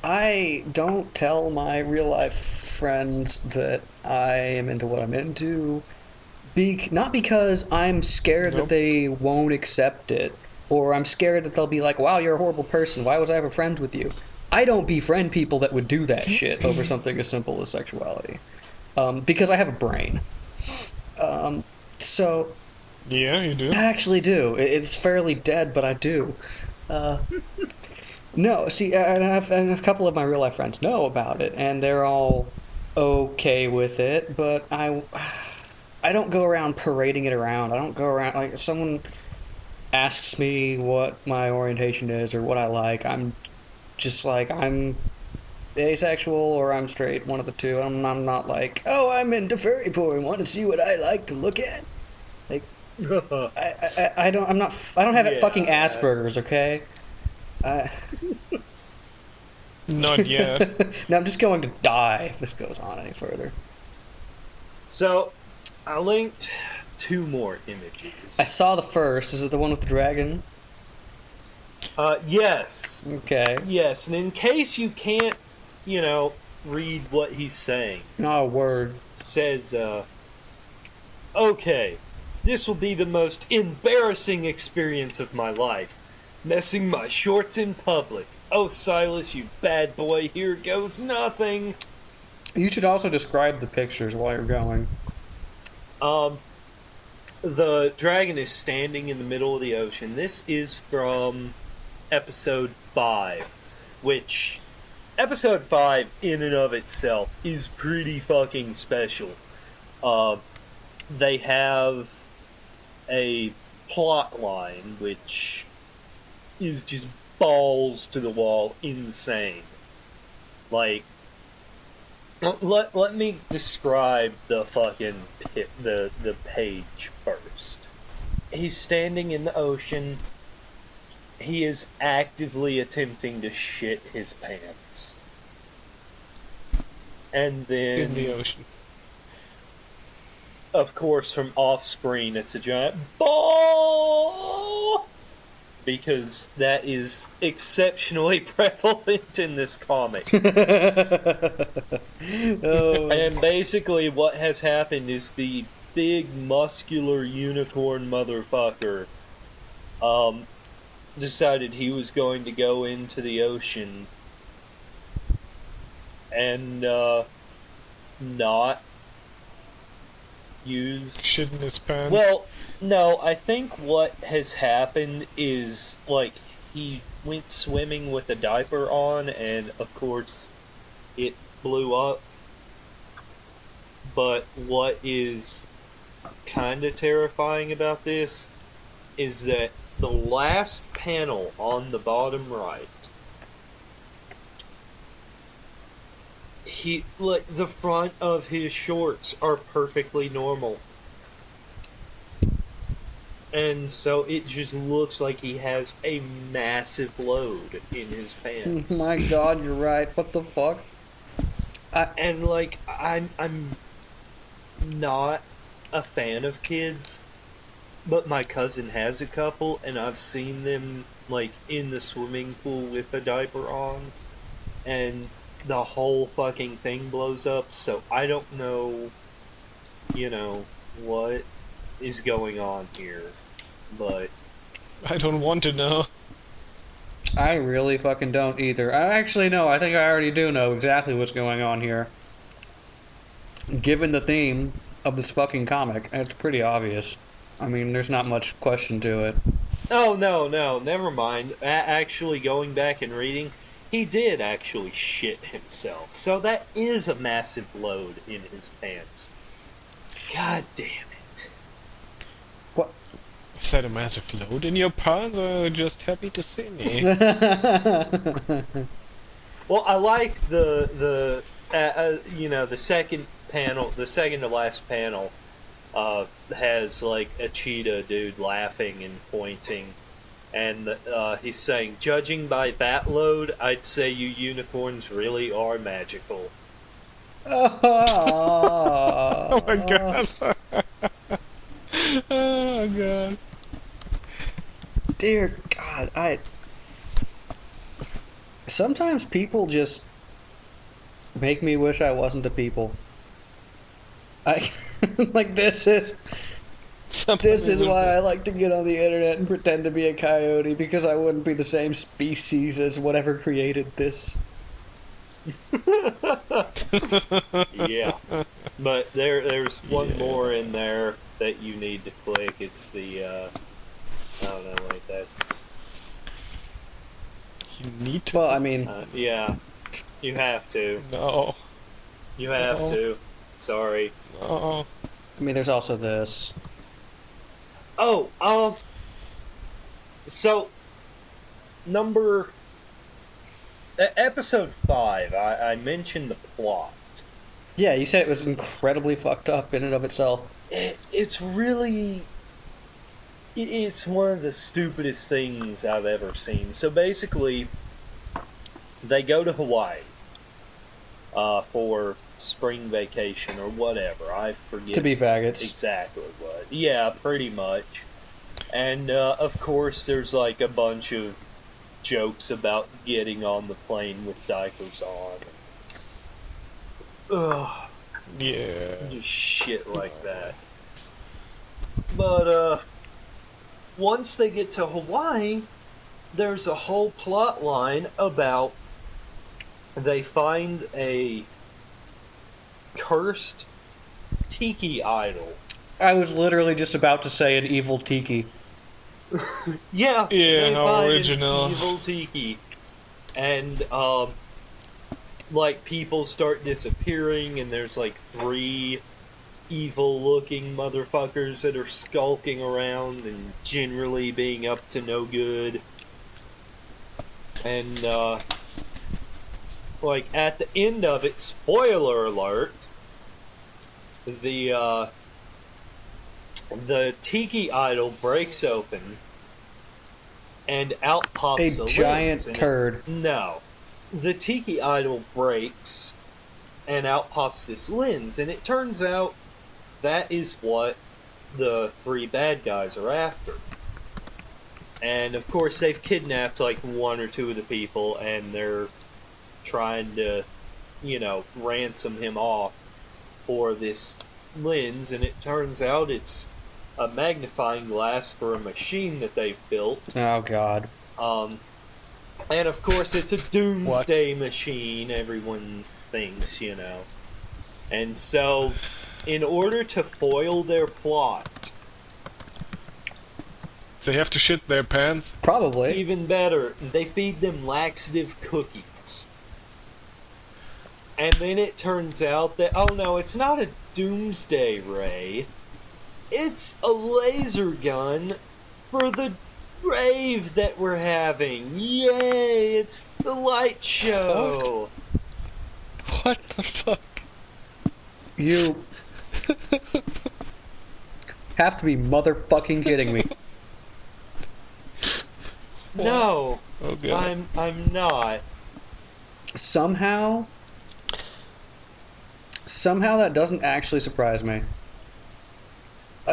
I don't tell my real life friends that I am into what I'm into. Not because I'm scared that Nope. they won't accept it, or I'm scared that they'll be like, wow, you're a horrible person. Why was I ever friends with you? I don't befriend people that would do that shit over something as simple as sexuality. Because I have a brain. So, Yeah, you do. I actually do. It's fairly dead, but I do. Uh, no, see, and a couple of my real life friends know about it, and they're all okay with it, but I don't go around parading it around. I don't go around, like, if someone asks me what my orientation is or what I like, I'm just like, I'm asexual or I'm straight, one of the two. I'm not like, oh, I'm into furry porn, want to see what I like to look at? Like, I don't, I don't have fucking Yeah. Asperger's, okay? I, Not yet. no, I'm just going to die if this goes on any further. So, I linked 2 more images. I saw the first. Is it the one with the dragon? Yes. Okay. Yes, and in case you can't, read what he's saying, Not a word. says, okay, this will be the most embarrassing experience of my life. Messing my shorts in public. Oh, Silas, you bad boy, here goes nothing. You should also describe the pictures while you're going. The dragon is standing in the middle of the ocean. This is from episode 5, which episode 5 in and of itself is pretty fucking special. They have a plot line which is just balls to the wall insane. Like, let me describe the fucking the page first. He's standing in the ocean. He is actively attempting to shit his pants. And then, In the ocean. of course, from off screen, it's a giant ball! Because that is exceptionally prevalent in this comic. Oh. And basically what has happened is the big muscular unicorn motherfucker decided he was going to go into the ocean and not use Shit in his pants. Well, no, I think what has happened is, like, he went swimming with a diaper on, and of course, it blew up. But what is kind of terrifying about this is that the last panel on the bottom right the front of his shorts are perfectly normal. And so it just looks like he has a massive load in his pants. My God, you're right. What the fuck? And like I'm not a fan of kids, but my cousin has a couple, and I've seen them like in the swimming pool with a diaper on, and the whole fucking thing blows up. So I don't know, what is going on here, but I don't want to know. I really fucking don't either. I think I already do know exactly what's going on here. Given the theme of this fucking comic, it's pretty obvious. I mean, there's not much question to it. oh no, never mind. Actually, going back and reading, he did actually shit himself, so that is a massive load in his pants. God damn it. What? Is that a massive load in your pants, or are you just happy to see me? Well, I like the second panel, the second to last panel, has like a cheetah dude laughing and pointing, and he's saying, "Judging by that load, I'd say you unicorns really are magical." Oh my god. Oh god. Dear God, sometimes people just make me wish I wasn't a people. Like this is why I like to get on the internet and pretend to be a coyote, because I wouldn't be the same species as whatever created this. Yeah, but there's one more in there that you need to click. It's the I don't know, like that's. You need to. Well, I mean, yeah, you have to. No. You have to. Sorry. No. I mean, there's also this. Oh, so episode 5, I mentioned the plot. Yeah, you said it was incredibly fucked up in and of itself. It's really... It's one of the stupidest things I've ever seen. So basically, they go to Hawaii for spring vacation or whatever. I forget. To be faggots. Exactly what. Yeah, pretty much. And, of course, there's like a bunch of jokes about getting on the plane with diapers on. Ugh. Yeah. Just shit like that. But, once they get to Hawaii, there's a whole plot line about they find a cursed tiki idol. I was literally just about to say an evil tiki. Yeah, Yeah, they no find original. an evil tiki. And, like, people start disappearing, and there's, like, 3 evil-looking motherfuckers that are skulking around and generally being up to no good. And, like, at the end of it, spoiler alert, the tiki idol breaks open, and out pops A lens, giant and turd. No. The tiki idol breaks, and out pops this lens, and it turns out that is what the 3 bad guys are after. And of course they've kidnapped like 1 or 2 of the people, and they're trying to, ransom him off for this lens, and it turns out it's a magnifying glass for a machine that they've built. Oh God. And of course it's a doomsday machine, everyone thinks, And so, in order to foil their plot... They have to shit their pants? Probably. Even better, they feed them laxative cookies. And then it turns out that, oh no, it's not a doomsday ray. It's a laser gun for the rave that we're having. Yay! It's the light show. What the fuck? You have to be motherfucking kidding me. No, Oh god. I'm not. Somehow that doesn't actually surprise me.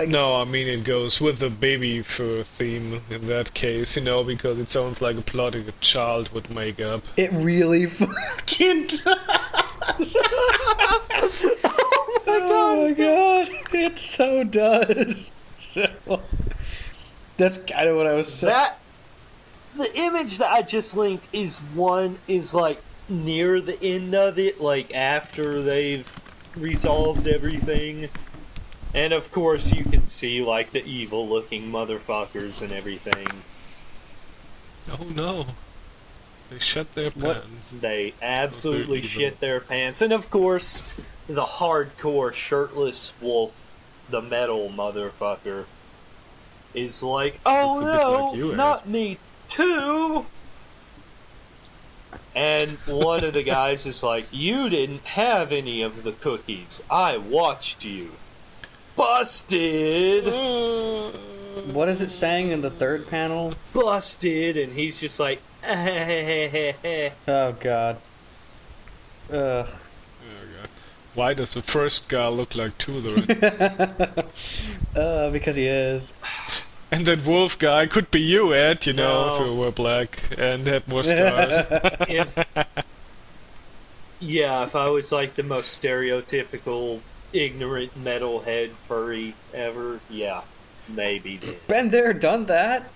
No, I mean it goes with the baby fur theme in that case, because it sounds like a plot a child would make up. It really fucking does. Oh my god, it so does. So that's kind of what I was saying. The image that I just linked is like near the end of it, like after they've resolved everything. And of course you can see like the evil looking motherfuckers and everything. Oh no. They shut their pants. They absolutely shit their pants. And of course, the hardcore shirtless wolf, the metal motherfucker, is like, oh no, like you, not me too! And one of the guys is like, you didn't have any of the cookies. I watched you. Busted! What is it saying in the third panel? Busted! And he's just like, Oh god. Ugh. Oh god. Why does the first guy look like Tutherin? Because he is. And that wolf guy could be you, Ed, No. if you were black and had more scars. if I was like the most stereotypical ignorant metalhead furry ever, yeah, maybe then. Been there, done that.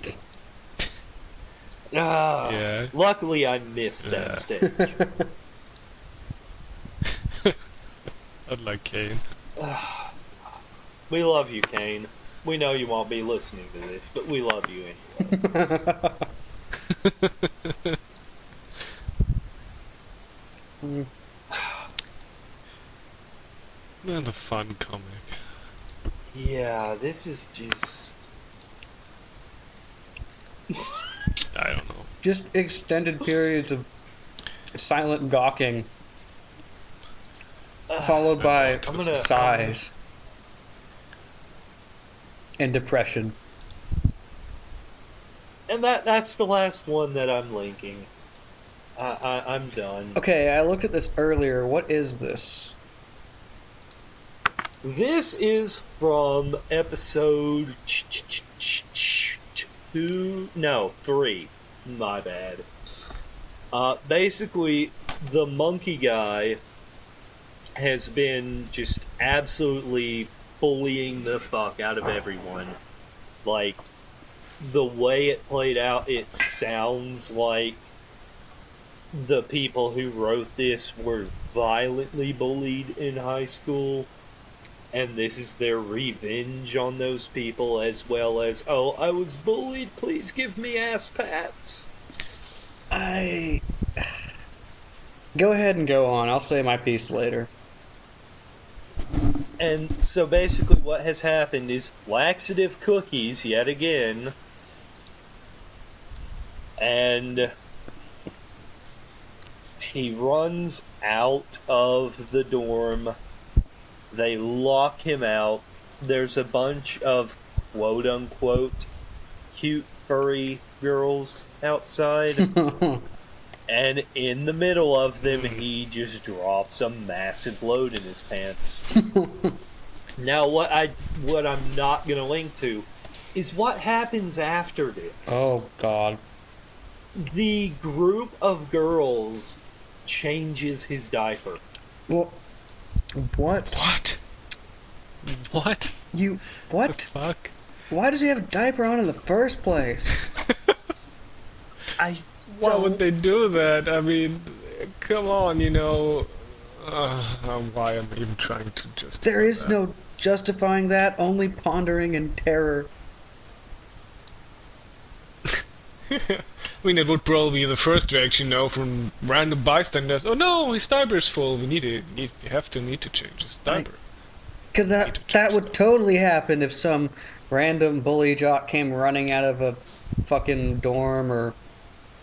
Yeah. Luckily I missed that stage. Unlike Kane. We love you, Kane. We know you won't be listening to this, but we love you anyway. Another fun comic. Yeah, this is just... I don't know. Just extended periods of silent gawking, followed by sighs and depression. And that's the last one that I'm linking. I'm done. Okay, I looked at this earlier. What is this? This is from episode 3. My bad. Basically, the monkey guy has been just absolutely bullying the fuck out of everyone. Like, the way it played out, it sounds like the people who wrote this were violently bullied in high school. And this is their revenge on those people, as well as, oh, I was bullied, please give me ass pats. Go ahead and go on. I'll say my piece later. And so basically what has happened is laxative cookies, yet again, and he runs out of the dorm. They lock him out. There's a bunch of quote-unquote cute furry girls outside. And in the middle of them, he just drops a massive load in his pants. Now, what I'm not going to link to is what happens after this. Oh, God. The group of girls changes his diaper. Well, what? What? What? What? The fuck? Why does he have a diaper on in the first place? Why would they do that? I mean, come on, why am I even trying to justify There is no justifying that, only pondering and terror. I mean, it would probably be the first reaction, from random bystanders. Oh no, his diaper's full. We need to change his diaper. Because that would totally happen if some random bully jock came running out of a fucking dorm or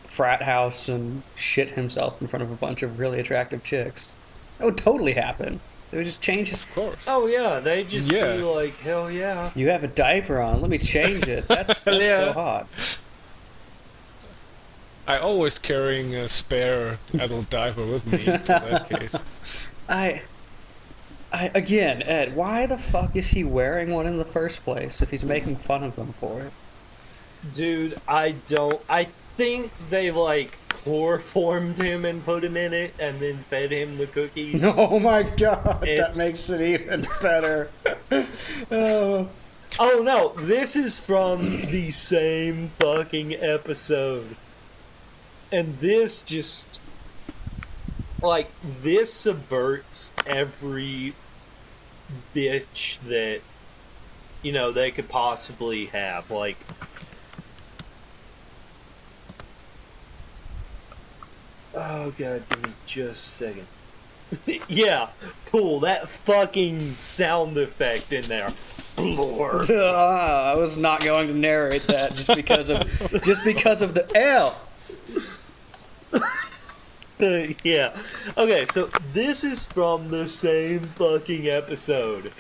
frat house and shit himself in front of a bunch of really attractive chicks. That would totally happen. They would just change his... Of course. Oh yeah, they just be Yeah. like, hell yeah. You have a diaper on. Let me change it. That's Yeah. so hot. I always carrying a spare adult diaper with me in that case. Again, Ed, why the fuck is he wearing one in the first place if he's making fun of them for it? Dude, I think they, like, chloroformed him and put him in it and then fed him the cookies. Oh my god, that It's- makes it even better. Oh. Oh no, this is from the same fucking episode. And this just... Like, this subverts every bitch that, you know, they could possibly have. Like... Oh god, give me just a second. Yeah, cool, that fucking sound effect in there. Lord. I was not going to narrate that just because of the L. Yeah. Okay, so this is from the same fucking episode.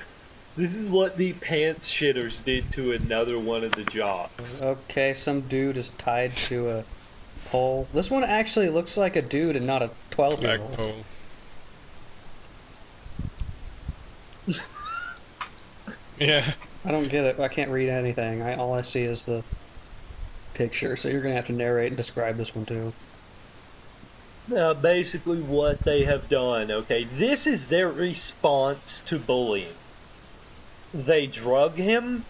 This is what the pants shitters did to another one of the jocks. Okay, some dude is tied to a pole. This one actually looks like a dude and not a 12-year-old. Flagpole. Yeah. I don't get it. I can't read anything. All I see is the picture, so you're going to have to narrate and describe this one too. Basically what they have done, okay, this is their response to bullying. They drug him,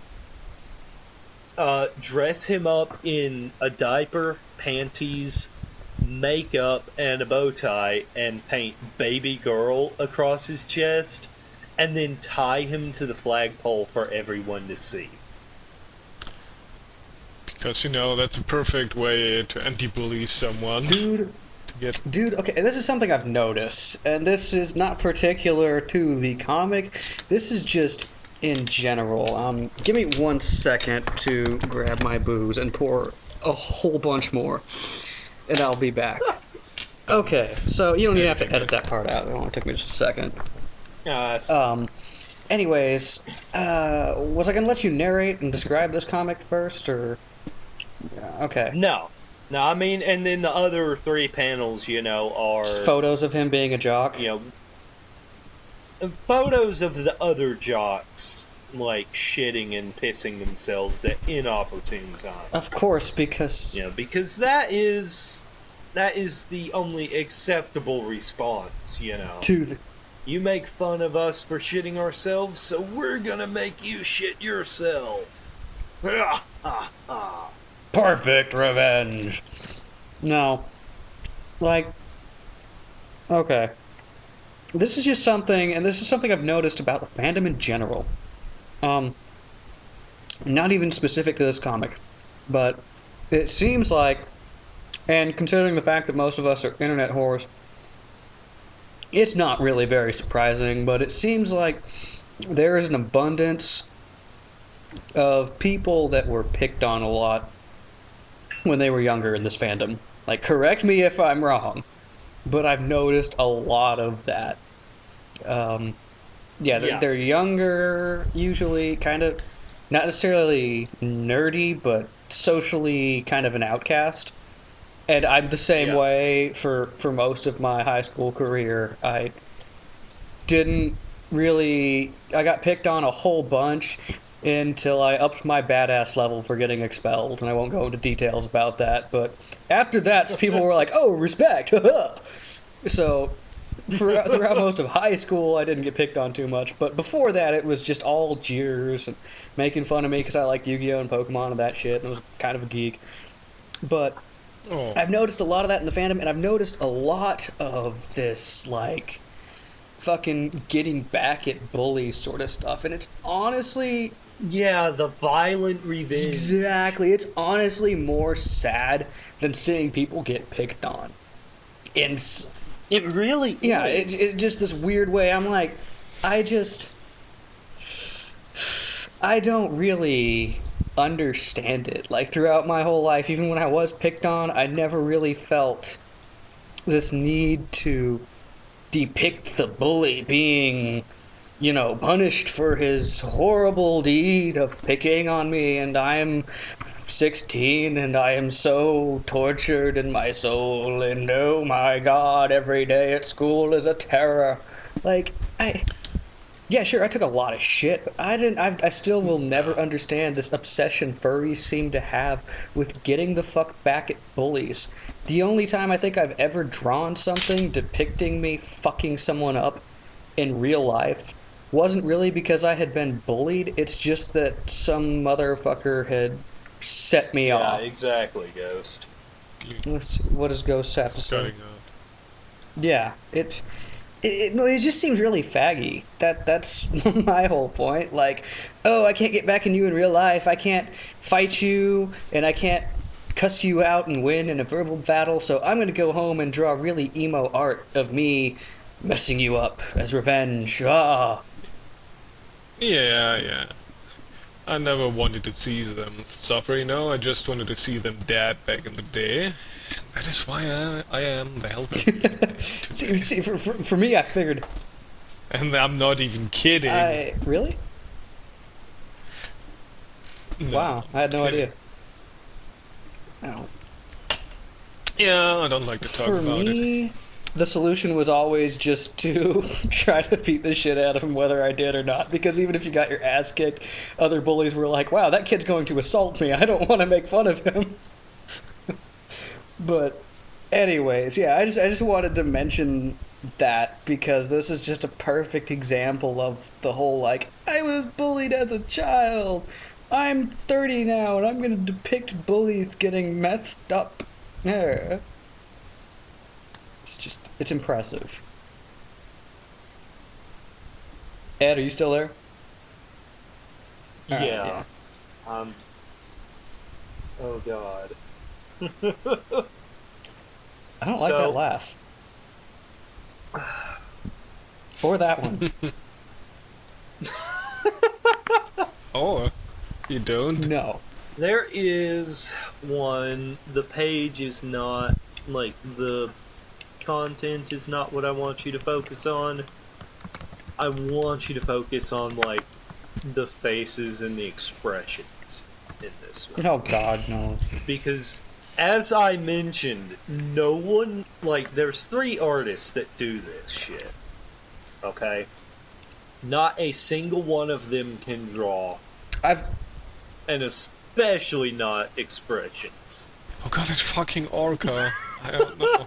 dress him up in a diaper, panties, makeup, and a bow tie, and paint baby girl across his chest, and then tie him to the flagpole for everyone to see. Because, you know, that's a perfect way to anti-bully someone. Dude, okay, this is something I've noticed, and this is not particular to the comic. This is just in general. Give me 1 second to grab my booze and pour a whole bunch more, and I'll be back. Okay, so you don't even have to edit that part out. It only took me just a second. Anyways, was I gonna let you narrate and describe this comic first, or... Okay. No, I mean, and then the other 3 panels, you know, are... Just photos of him being a jock? You know, photos of the other jocks, like, shitting and pissing themselves at inopportune times. Of course, because... You know, because that is the only acceptable response, you know. To the... You make fun of us for shitting ourselves, so we're gonna make you shit yourself. Perfect revenge! No. Like... Okay. This is just something, and this is something I've noticed about the fandom in general. Not even specific to this comic, but it seems like, and considering the fact that most of us are internet whores, it's not really very surprising, but it seems like there is an abundance of people that were picked on a lot when they were younger in this fandom. Like, correct me if I'm wrong, but I've noticed a lot of that. They're younger, usually, kind of, not necessarily nerdy, but socially kind of an outcast. And I'm the same way for most of my high school career. I got picked on a whole bunch until I upped my badass level for getting expelled, and I won't go into details about that, but after that, people were like, oh, respect! So, throughout most of high school, I didn't get picked on too much, but before that, it was just all jeers and making fun of me because I like Yu-Gi-Oh! And Pokemon and that shit, and I was kind of a geek. But I've noticed a lot of that in the fandom, and I've noticed a lot of this, like, fucking getting back at bullies sort of stuff, and it's honestly... Yeah, the violent revenge. Exactly. It's honestly more sad than seeing people get picked on. And it really is. Yeah, it just this weird way. I'm like, I don't really understand it. Like, throughout my whole life, even when I was picked on, I never really felt this need to depict the bully being, punished for his horrible deed of picking on me, and I'm 16 and I am so tortured in my soul, and oh my god, every day at school is a terror. Yeah, sure, I took a lot of shit, but I still will never understand this obsession furries seem to have with getting the fuck back at bullies. The only time I think I've ever drawn something depicting me fucking someone up in real life wasn't really because I had been bullied, it's just that some motherfucker had set me off. Yeah, exactly, Ghost. Let's see, what does Ghost have to say? Cutting out. Yeah, it just seems really faggy. That's my whole point. Like, oh, I can't get back in you in real life. I can't fight you, and I can't cuss you out and win in a verbal battle. So I'm gonna go home and draw really emo art of me messing you up as revenge. Ah. Yeah. I never wanted to see them suffer, I just wanted to see them dead back in the day. That is why I am the healthy. see, for me, I figured. And I'm not even kidding. Really? No, Wow, I had no kidding. idea. No. Yeah, I don't like to talk For about it. me, the solution was always just to try to beat the shit out of him whether I did or not, because even if you got your ass kicked, other bullies were like, wow, that kid's going to assault me, I don't want to make fun of him. But anyways, yeah, I just wanted to mention that because this is just a perfect example of the whole, like, I was bullied as a child, I'm 30 now, and I'm going to depict bullies getting messed up. Yeah. It's impressive. Ed, are you still there? Yeah. Oh god. I don't like that laugh. Or that one. Oh, you don't? No. There is one. The page is not, like, the content is not what I want you to focus on. I want you to focus on, like, the faces and the expressions in this one. Oh god, no. Because, as I mentioned, no one, like, there's 3 artists that do this shit. Okay? Not a single one of them can draw. And especially not expressions. Oh god, that fucking orca. I don't know.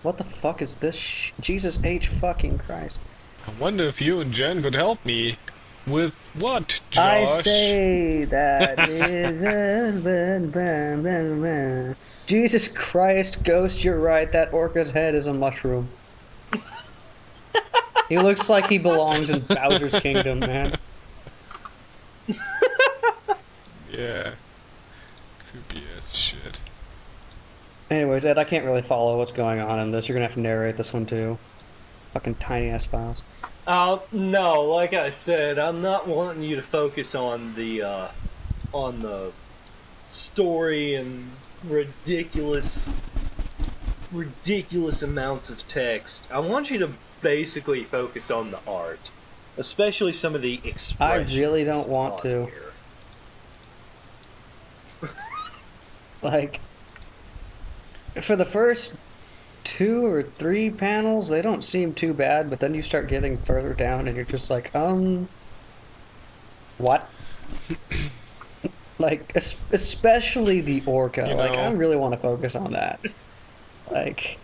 What the fuck is this Jesus H fucking Christ. I wonder if you and Jen could help me. With what, Josh? I say that Jesus Christ, Ghost, you're right. That orca's head is a mushroom. He looks like he belongs in Bowser's Kingdom, man. Yeah. Creepy ass shit. Anyways, Ed, I can't really follow what's going on in this. You're gonna have to narrate this one too. Fucking tiny ass files. No, like I said, I'm not wanting you to focus on the story and ridiculous amounts of text. I want you to basically focus on the art, especially some of the expressions. I really don't want to. Here. Like, for the first 2 or 3 panels, they don't seem too bad, but then you start getting further down and you're just like, what? Like, especially the orca. Like, I really want to focus on that. Like...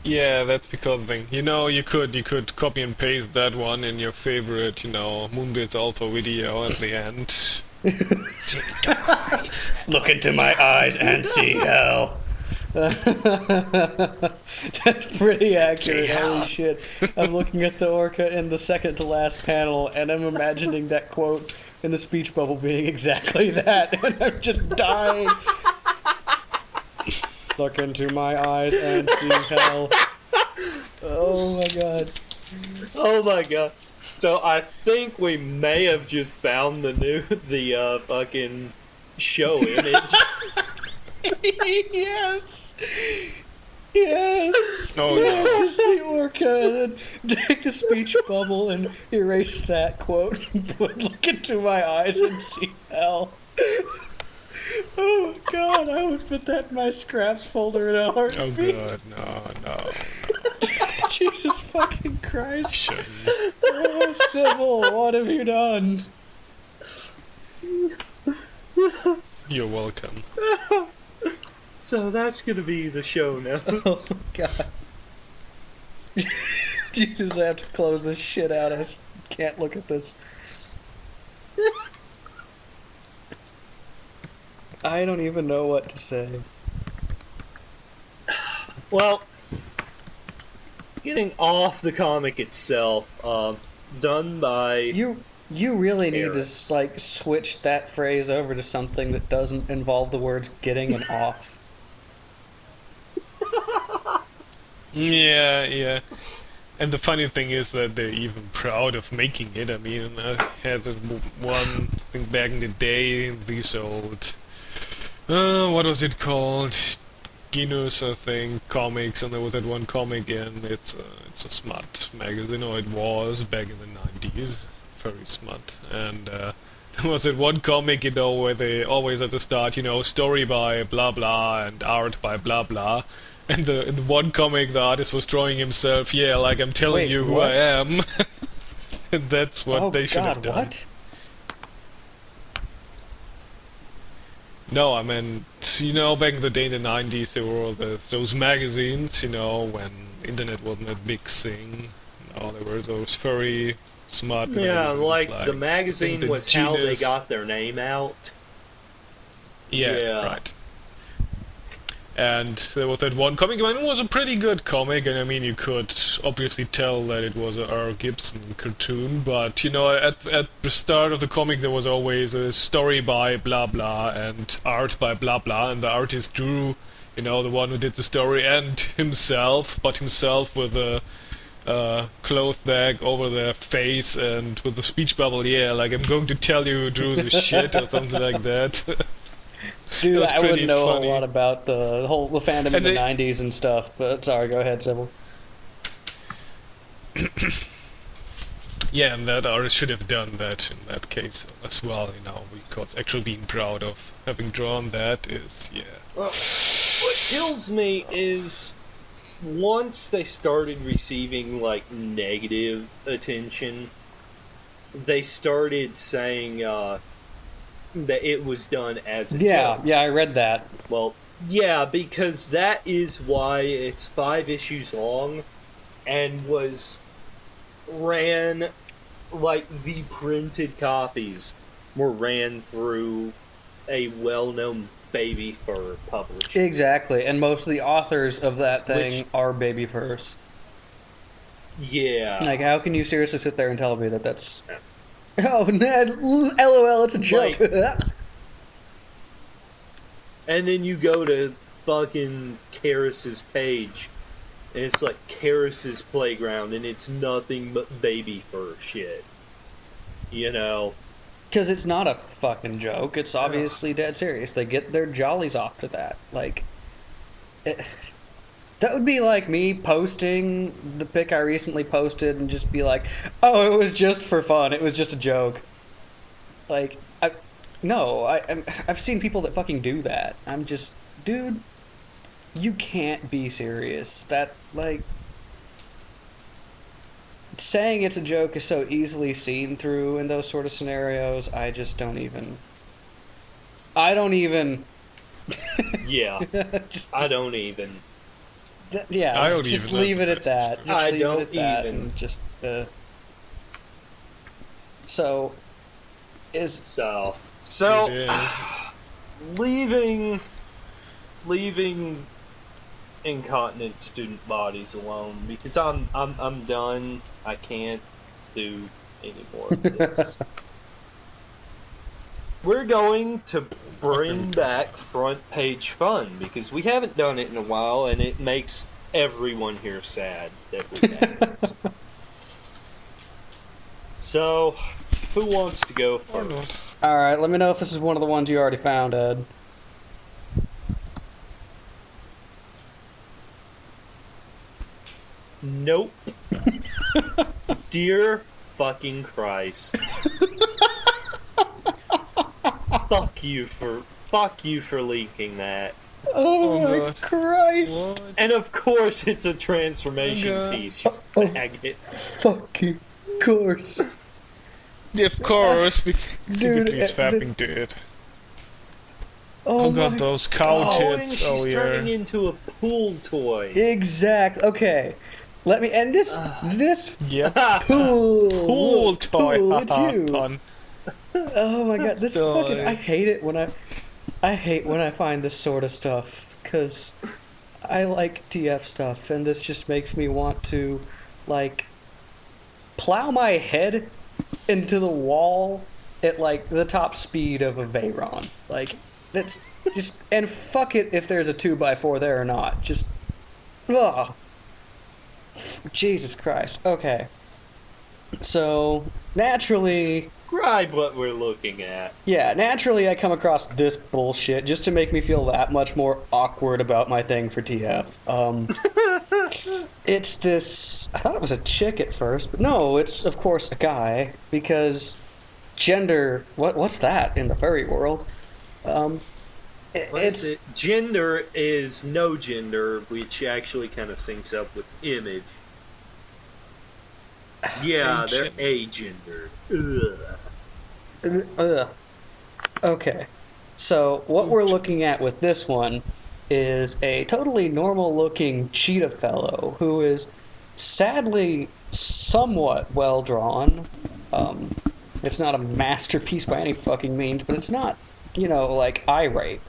Yeah, that's because thing. You could copy and paste that one in your favorite, Moonbits Alpha video at the end. Look into my eyes and see hell. That's pretty accurate. Holy shit. I'm looking at the orca in the second to last panel, and I'm imagining that quote in the speech bubble being exactly that, and I'm just dying. Look into my eyes and see hell. Oh my god. Oh my god. So I think we may have just found the fucking show image. Yes. Yes! Oh, yes, no. just the orca, and then take the speech bubble and erase that quote and look into my eyes and see hell. Oh god, I would put that in my scraps folder in a Oh heartbeat. god, no. Jesus fucking Christ. Shouldn't. Oh, Sivel, what have you done? You're welcome. So that's gonna be the show now. Oh god. Jesus, I have to close this shit out. I just can't look at this. I don't even know what to say. Well, getting off the comic itself, done by... You really need Paris. to like switch that phrase over to something that doesn't involve the words getting and off. Yeah. And the funny thing is that they're even proud of making it. I mean, I had one thing back in the day, these old... what was it called? Guinness, I think, comics, and there was that one comic in, it's a smut magazine, or it was, back in the 90s. Very smut. And there was that one comic, where they always at the start, story by blah blah and art by blah blah. And in the one comic, the artist was drawing himself, like I'm telling Wait, you who what? I am. And that's what oh they should god, have done. what? No, I mean, back in the day in the 90s, there were all those magazines, when internet wasn't a big thing. There were those furry, smart Yeah, magazines, like the magazine the was how they Genius. got their name out. Yeah, right. And there was that one comic, it was a pretty good comic, and I mean, you could obviously tell that it was a R. Gibson cartoon, but, at the start of the comic there was always a story by blah blah and art by blah blah, and the artist drew, the one who did the story, and himself, but himself with a cloth bag over their face and with the speech bubble, like I'm going to tell you who drew the shit, or something like that. Dude, was I wouldn't pretty know funny. a lot about the fandom in And the they- 90s and stuff, but sorry, go ahead, Sivel. Yeah, and that artist should have done that in that case as well, because actually being proud of having drawn that is, Well, what kills me is once they started receiving like negative attention, they started saying that it was done as a joke. Yeah, I read that. Well, yeah, because that is why it's 5 issues long and was ran like the printed copies were ran through a well-known baby fur publisher. Exactly, and most of the authors of that thing Which- are baby furs. Yeah. Like, how can you seriously sit there and tell me that that's... Oh, Ned, LOL, it's a joke. And then you go to fucking Karis's page, and it's like Karis's playground, and it's nothing but baby fur shit. Because it's not a fucking joke. It's obviously dead serious. They get their jollies off to that. Like, that would be like me posting the pic I recently posted and just be like, oh, it was just for fun. It was just a joke. Like, I've seen people that fucking do that. I'm just, dude, you can't be serious. That, like, saying it's a joke is so easily seen through in those sort of scenarios. I don't even. Yeah, just, I don't even. yeah, I don't just even leave it like at that. that. Just I leave don't it at that even. and just. So, is So It is. leaving incontinent student bodies alone because I'm done. I can't do any more of this. We're going to bring back front page fun because we haven't done it in a while, and it makes everyone here sad that we haven't. So, who wants to go first? all right. Let me know if this is one of the ones you already found, Ed. Nope. Dear fucking Christ. Fuck you for leaking that. Oh my God. Christ! What? And of course it's a transformation Oh, God. piece, you faggot. Fucking course. Of course, because Dude, he's fapping this- to it. Oh, Oh god, my... those cow Oh, and tits. she's Oh, turning yeah. into a pool toy. Exact. Okay. Let me end this. This Yep. pool. Pool Look, toy. Pool, it's Haha, you. pun. Oh my god, this Toy. fucking. I hate it when I hate when I find this sort of stuff, because I like TF stuff, and this just makes me want to, like, plow my head into the wall at, like, the top speed of a Veyron. Like, that's just. And fuck it if there's a 2x4 there or not. Just. Ugh. Jesus Christ. Okay. So, naturally. Describe what we're looking at. Yeah, naturally I come across this bullshit just to make me feel that much more awkward about my thing for TF. It's this... I thought it was a chick at first, but no, it's of course a guy, because gender... What's that in the furry world? It's... Gender is no gender, which actually kind of syncs up with image. Yeah, they're agendered. Ugh. Okay. So, what we're looking at with this one is a totally normal-looking cheetah fellow who is sadly somewhat well-drawn. It's not a masterpiece by any fucking means, but it's not, like, eye rape.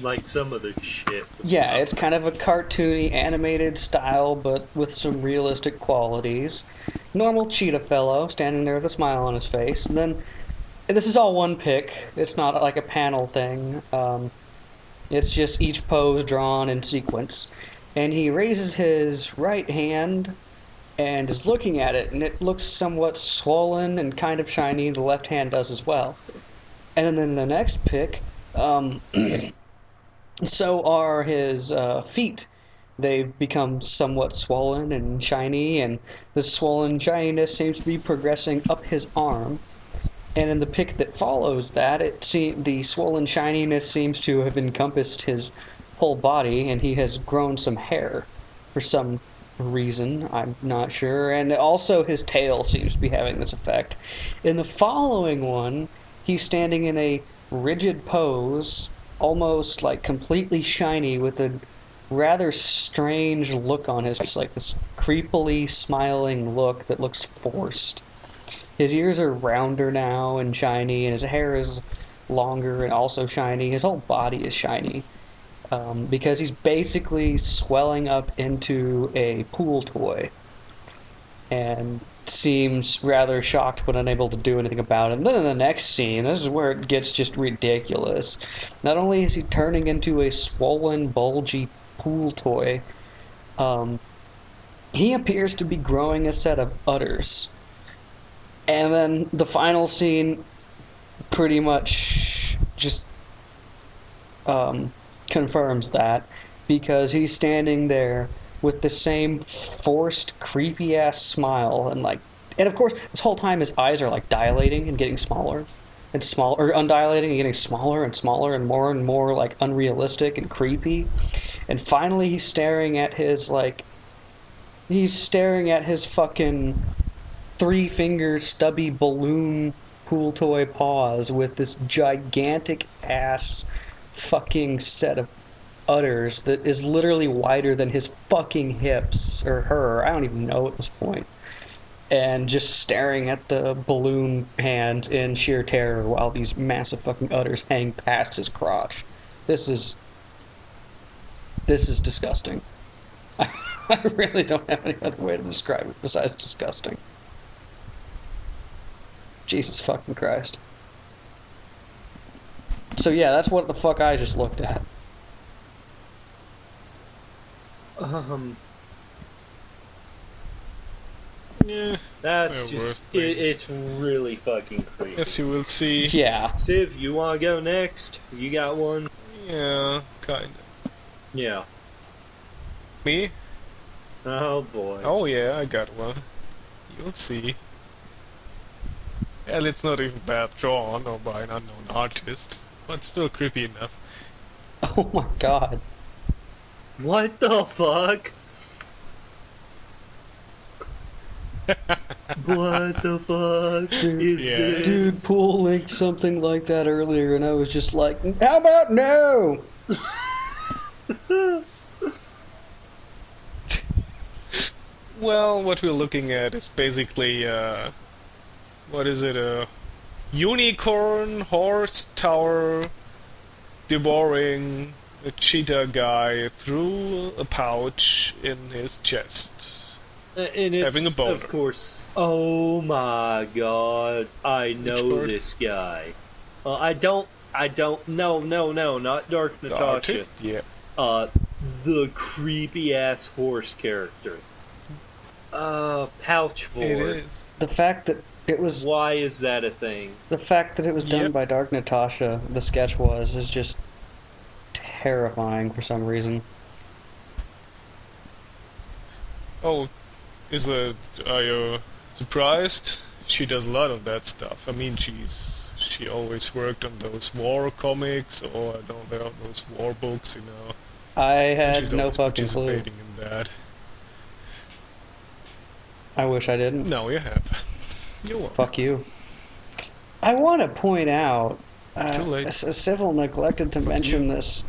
Like some of the shit. Yeah, it's kind of a cartoony, animated style, but with some realistic qualities. Normal cheetah fellow, standing there with a smile on his face. And then, this is all one pic. It's not like a panel thing. It's just each pose drawn in sequence. And he raises his right hand and is looking at it, and it looks somewhat swollen and kind of shiny. The left hand does as well. And then in the next pic, so are his feet. They've become somewhat swollen and shiny, and the swollen shininess seems to be progressing up his arm. And in the pic that follows that, the swollen shininess seems to have encompassed his whole body, and he has grown some hair for some reason. I'm not sure. And also his tail seems to be having this effect. In the following one, he's standing in a rigid pose, almost like completely shiny, with a rather strange look on his face, like this creepily smiling look that looks forced. His ears are rounder now and shiny, and his hair is longer and also shiny. His whole body is shiny, because he's basically swelling up into a pool toy, and seems rather shocked but unable to do anything about it. And then in the next scene, this is where it gets just ridiculous. Not only is he turning into a swollen, bulgy pool toy, he appears to be growing a set of udders. And then the final scene pretty much just confirms that, because he's standing there with the same forced, creepy-ass smile, and of course, this whole time his eyes are, like, dilating and getting smaller, or undilating and getting smaller and smaller and more, like, unrealistic and creepy. And finally he's staring at his fucking three-finger stubby balloon pool toy paws with this gigantic-ass fucking set of udders that is literally wider than his fucking hips, or her, I don't even know at this point, and just staring at the balloon hands in sheer terror while these massive fucking udders hang past his crotch. This is disgusting. I really don't have any other way to describe it besides disgusting. Jesus fucking Christ. So yeah, that's what the fuck I just looked at. Yeah. That's just... it's really fucking creepy. Yes, you will see. Yeah. Siv, you wanna go next? You got one? Yeah, kinda. Yeah. Me? Oh boy. Oh yeah, I got one. You'll see. Well, it's not even bad drawn or by an unknown artist, but still creepy enough. Oh my god. What the fuck? What the fuck is Yeah. this? Dude, Pool linked something like that earlier, and I was just like, how about no? Well, what we're looking at is basically, what is it, a unicorn, horse, tower, devouring a cheetah guy through a pouch in his chest. And it's, Having a boner. of course. Oh my god, I know word? this guy. I don't. No, not Dark The Natasha. artist? Yeah. The creepy ass horse character. Pouch It Ford. is. The fact that it was Why is that a thing? the fact that it was done Yep. by Dark Natasha, the sketch is just terrifying for some reason. Oh, are you surprised? She does a lot of that stuff. I mean, she always worked on those war comics or those war books, you know. I And had she's no always fucking clue. participating in that. I wish I didn't. No, you have. You won't. Fuck you. I want to point out, Too late. Sivel neglected to mention this,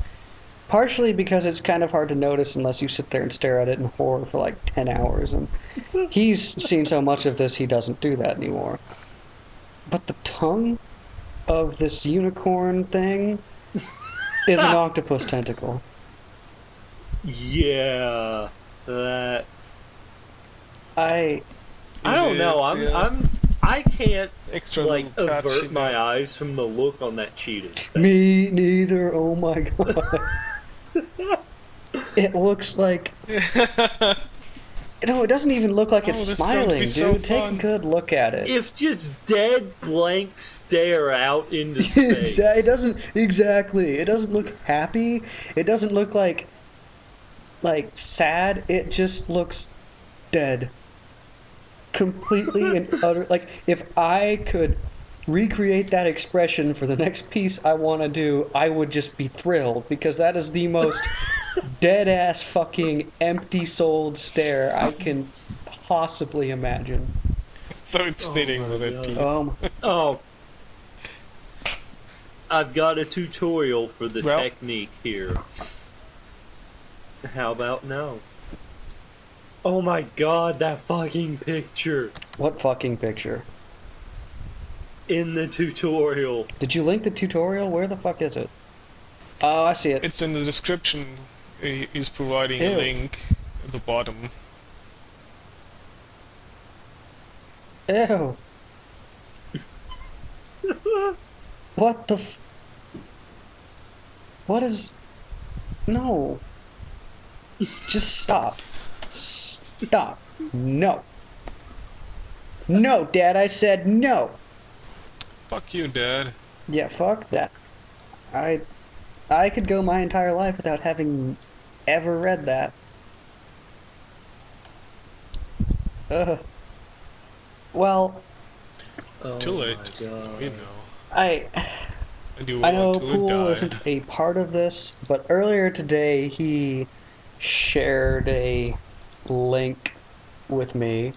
partially because it's kind of hard to notice unless you sit there and stare at it in horror for like 10 hours, and he's seen so much of this he doesn't do that anymore. But the tongue of this unicorn thing is an octopus tentacle. Yeah, that's. I I don't know. I can't Extra like little touch, avert you my know. eyes from the look on that cheetah's face. Me neither, oh my god. It looks like... No, it doesn't even look like it's Oh, this is going to smiling, be dude. so Take a fun. good look at it. If just dead blank stare out into space. It doesn't... Exactly. It doesn't look happy. It doesn't look like sad. It just looks dead. Completely and utter... Like, if I could recreate that expression for the next piece I want to do, I would just be thrilled, because that is the most dead-ass fucking empty-souled stare I can possibly imagine. So it's fitting my with that God. piece. Oh. I've got a tutorial for the Well- technique here. How about no? Oh my god, that fucking picture What fucking picture? in the tutorial. Did you link the tutorial? Where the fuck is it? Oh, I see it. It's in the description. He's providing Ew. a link at the bottom. Ew. What the f... What is... No. Just stop. Stop. No. No, Dad, I said no. Fuck you, Dad. Yeah, fuck that. I could go my entire life without having ever read that. Well, Oh Too late. my god. We know. I And you I will know until it Pool died. isn't a part of this, but earlier today he shared a link with me.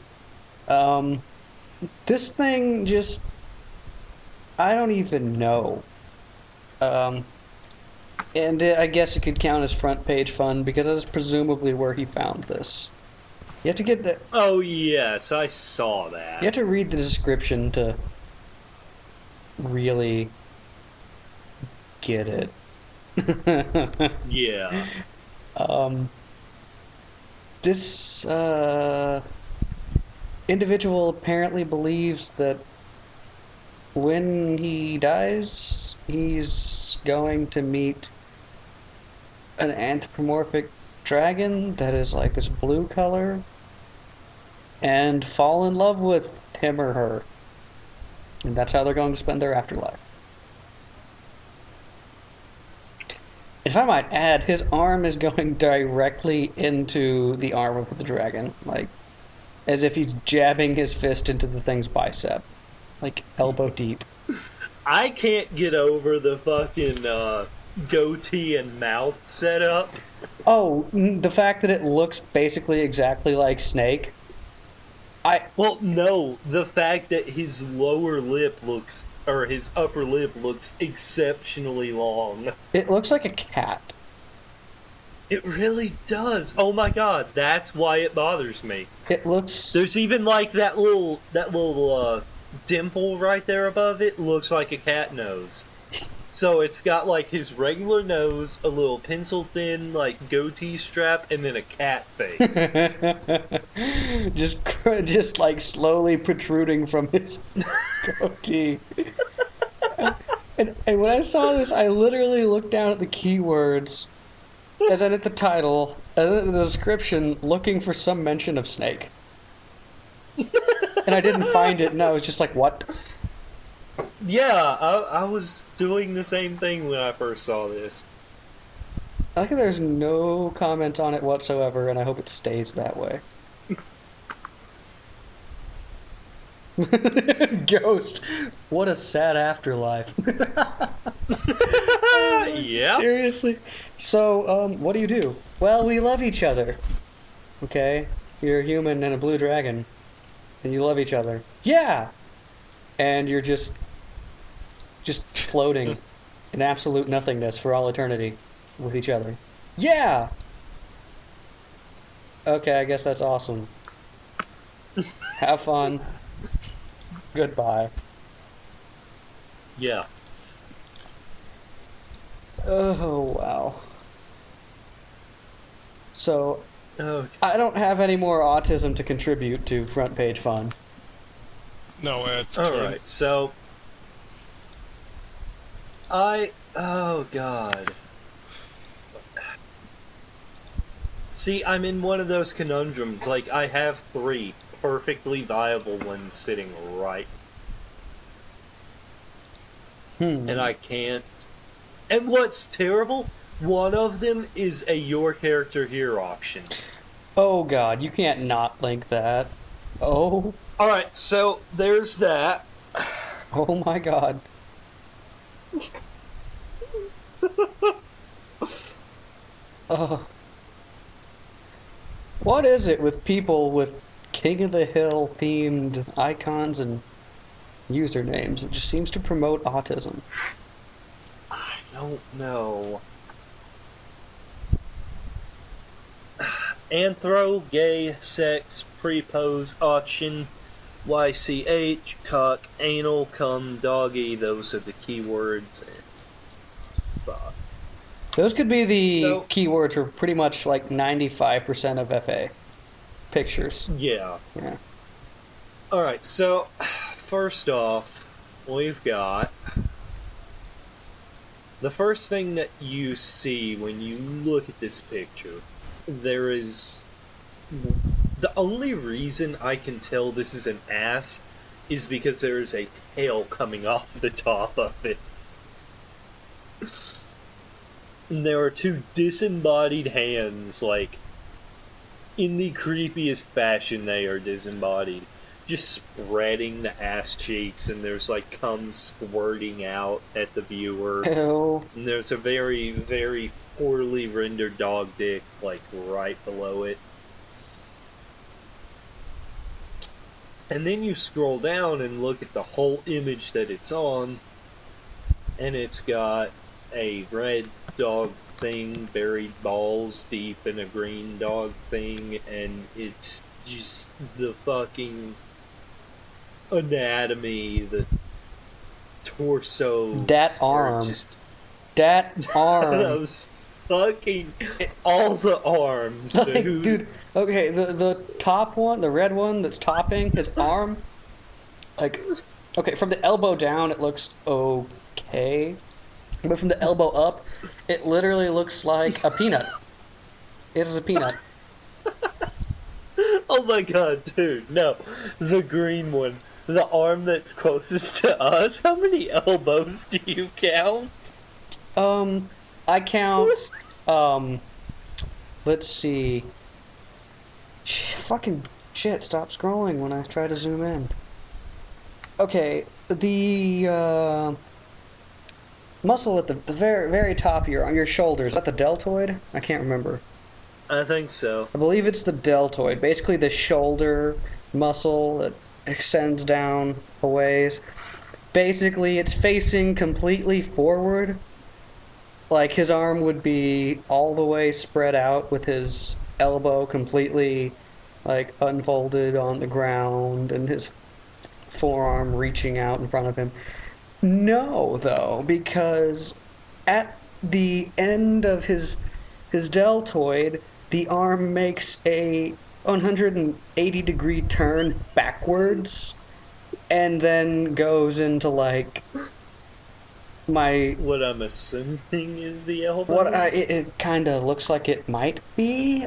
This thing just... I don't even know. And I guess it could count as front page fun because that's presumably where he found this. You have to get the... Oh yes, I saw that. You have to read the description to really get it. Yeah. This individual apparently believes that when he dies, he's going to meet an anthropomorphic dragon that is like this blue color and fall in love with him or her. And that's how they're going to spend their afterlife. If I might add, his arm is going directly into the arm of the dragon, like as if he's jabbing his fist into the thing's bicep, like elbow deep. I can't get over the fucking goatee and mouth setup. Oh, the fact that it looks basically exactly like Snake. Well, no, the fact that his lower lip looks, or his upper lip looks exceptionally long. It looks like a cat. It really does. Oh my god, that's why it bothers me. It looks. There's even like that little dimple right there above it looks like a cat nose. So it's got like his regular nose, a little pencil thin like goatee strap, and then a cat face. just like slowly protruding from his goatee. And when I saw this, I literally looked down at the keywords, and then at the title, and then the description, looking for some mention of Snake. And I didn't find it, and I was just like, what? Yeah, I was doing the same thing when I first saw this. I think there's no comment on it whatsoever, and I hope it stays that way. Ghost. What a sad afterlife. Yeah. Seriously. So, what do? Well, we love each other. Okay? You're a human and a blue dragon. And you love each other. Yeah! And you're just floating in absolute nothingness for all eternity with each other. Yeah! Okay, I guess that's awesome. Have fun. Goodbye. Yeah. Oh, wow. So, Okay. I don't have any more autism to contribute to front page fun. No, it's Alright, so oh god. See, I'm in one of those conundrums. Like, I have 3 perfectly viable ones sitting right. And I can't. And what's terrible, one of them is a your character here option. Oh god, you can't not link that. Oh. Alright, so there's that. Oh my god. What is it with people with King of the Hill themed icons and usernames? It just seems to promote autism. I don't know. Anthro, gay, sex, pre-pose, auction, YCH, cock, anal, cum, doggy, those are the keywords. And fuck. Those could be the So- keywords for pretty much like 95% of FA. Pictures. Yeah. Yeah. Alright, so, first off, we've got... The first thing that you see when you look at this picture, there is... The only reason I can tell this is an ass is because there is a tail coming off the top of it. And there are 2 disembodied hands, like, in the creepiest fashion they are disembodied, just spreading the ass cheeks, and there's, like, cum squirting out at the viewer. Ew. And there's a very, very poorly rendered dog dick, like, right below it. And then you scroll down and look at the whole image that it's on, and it's got a red dog thing buried balls deep in a green dog thing, and it's just the fucking anatomy, the torso. That arm. Just That arm. those fucking all the arms, Like, dude. dude, okay, the top one, the red one that's topping his arm, like, okay, from the elbow down it looks okay, but from the elbow up, it literally looks like a peanut. It is a peanut. Oh my god, dude, no. The green one. The arm that's closest to us. How many elbows do you count? I count. Let's see. Fucking shit! Stop scrolling when I try to zoom in. Okay, the muscle at the very top here on your shoulder, is that the deltoid? I can't remember. I think so. I believe it's the deltoid. Basically, the shoulder muscle that extends down a ways. Basically, it's facing completely forward. Like, his arm would be all the way spread out with his elbow completely, like, unfolded on the ground and his forearm reaching out in front of him. No, though, because at the end of his deltoid, the arm makes a 180-degree turn backwards and then goes into, like, what I'm assuming is the elbow. It kind of looks like it might be.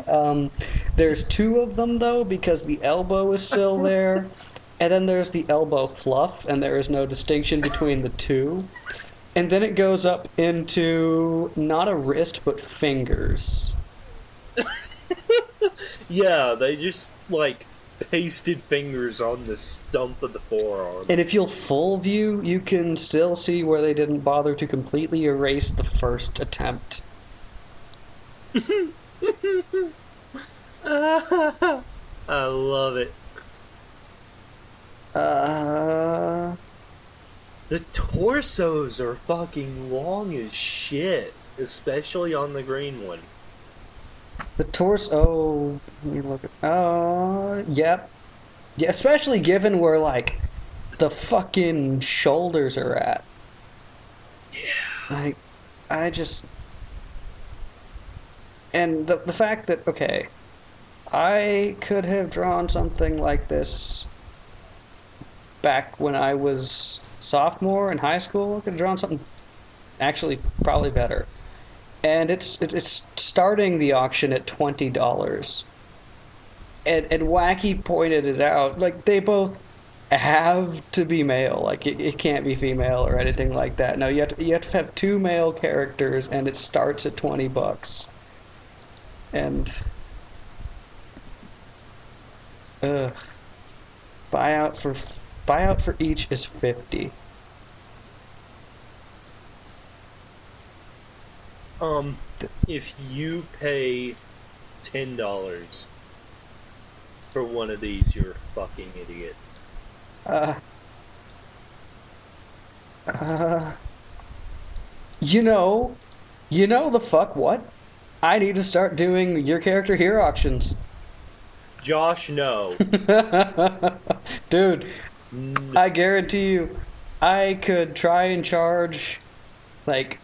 There's two of them, though, because the elbow is still there, and then there's the elbow fluff, and there is no distinction between the two. And then it goes up into not a wrist, but fingers. Yeah, they just, like, pasted fingers on the stump of the forearm. And if you'll full view, you can still see where they didn't bother to completely erase the first attempt. I love it. Uh... The torsos are fucking long as shit, especially on the green one. The torso. Let me look at. Yep. Yeah, especially given where, like, the fucking shoulders are at. Yeah. I just. And the fact that, okay, I could have drawn something like this back when I was sophomore in high school. I could have drawn something actually probably better. And it's starting the auction at $20. And Wacky pointed it out. Like, they both have to be male. Like, it can't be female or anything like that. No, you have to have two male characters, and it starts at $20. And buyout for each is $50. If you pay $10 for one of these, you're a fucking idiot. You know the fuck what? I need to start doing your character here auctions. Josh, no. Dude, I guarantee you, I could try and charge, like,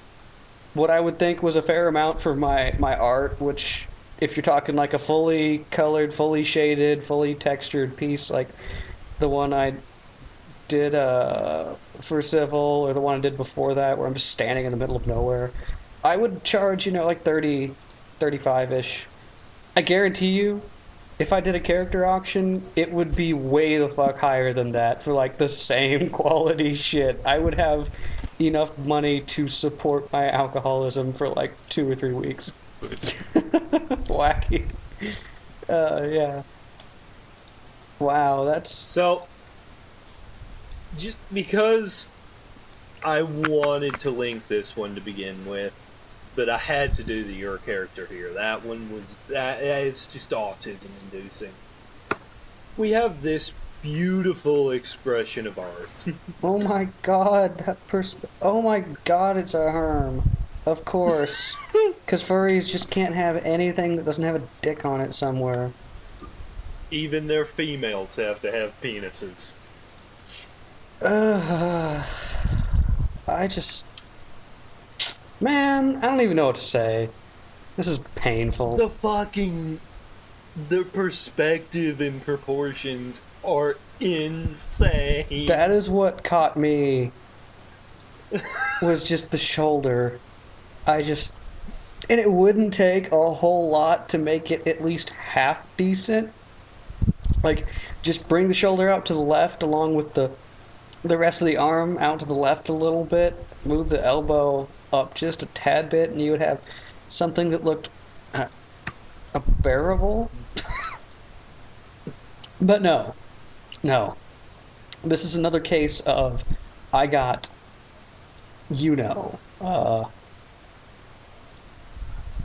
what I would think was a fair amount for my art, which, if you're talking like a fully colored, fully shaded, fully textured piece, like the one I did for Sivel, or the one I did before that, where I'm just standing in the middle of nowhere, I would charge, like 30, 35-ish. I guarantee you, if I did a character auction, it would be way the fuck higher than that for, like, the same quality shit. I would have enough money to support my alcoholism for, like, 2 or 3 weeks. Wacky. Yeah. Wow, that's... So, just because I wanted to link this one to begin with, but I had to do your character here. That one was... it's just autism-inducing. We have this beautiful expression of art. Oh my god, that oh my god, it's a herm. Of course. Because furries just can't have anything that doesn't have a dick on it somewhere. Even their females have to have penises. I just... Man, I don't even know what to say. This is painful. The perspective and proportions are insane. That is what caught me. Was just the shoulder. And it wouldn't take a whole lot to make it at least half decent. Like, just bring the shoulder out to the left along with the rest of the arm out to the left a little bit. Move the elbow up just a tad bit, and you would have something that looked bearable. But no. This is another case of I got, this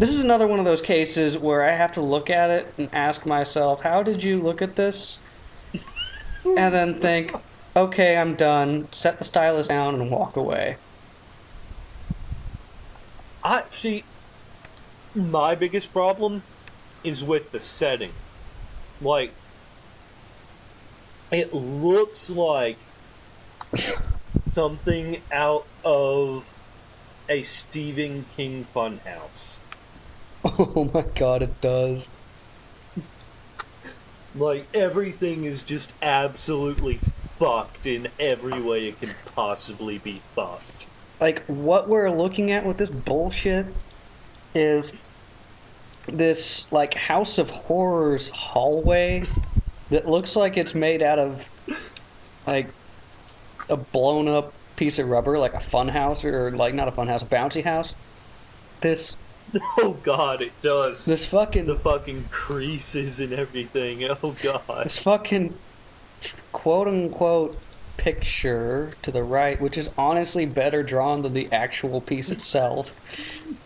is another one of those cases where I have to look at it and ask myself, how did you look at this? And then think, okay, I'm done, set the stylus down and walk away. My biggest problem is with the setting. Like, it looks like something out of a Stephen King funhouse. Oh my god, it does. Like, everything is just absolutely fucked in every way it can possibly be fucked. Like, what we're looking at with this bullshit is this, like, House of Horrors hallway that looks like it's made out of, like, a blown-up piece of rubber, like a fun house, or, like, not a fun house, a bouncy house. This... Oh god, it does. This fucking... The fucking creases and everything, oh god. This fucking quote-unquote picture to the right, which is honestly better drawn than the actual piece itself,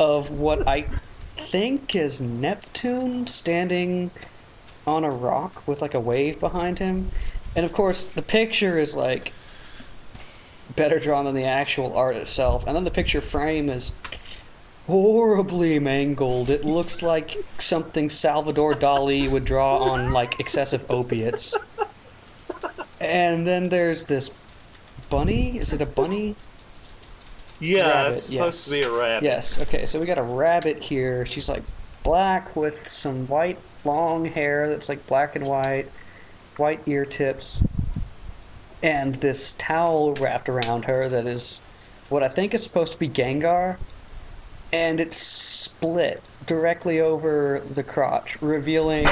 of what I think is Neptune standing on a rock with like a wave behind him. And of course the picture is like better drawn than the actual art itself, and then the picture frame is horribly mangled. It looks like something Salvador Dali would draw on like excessive opiates. And then there's this bunny. Is it a bunny? Yeah, Rabbit, it's supposed to be a rabbit. Yes, okay, so we got a rabbit here. She's like black with some white long hair that's like black and white ear tips, and this towel wrapped around her that is what I think is supposed to be Gengar, and it's split directly over the crotch, revealing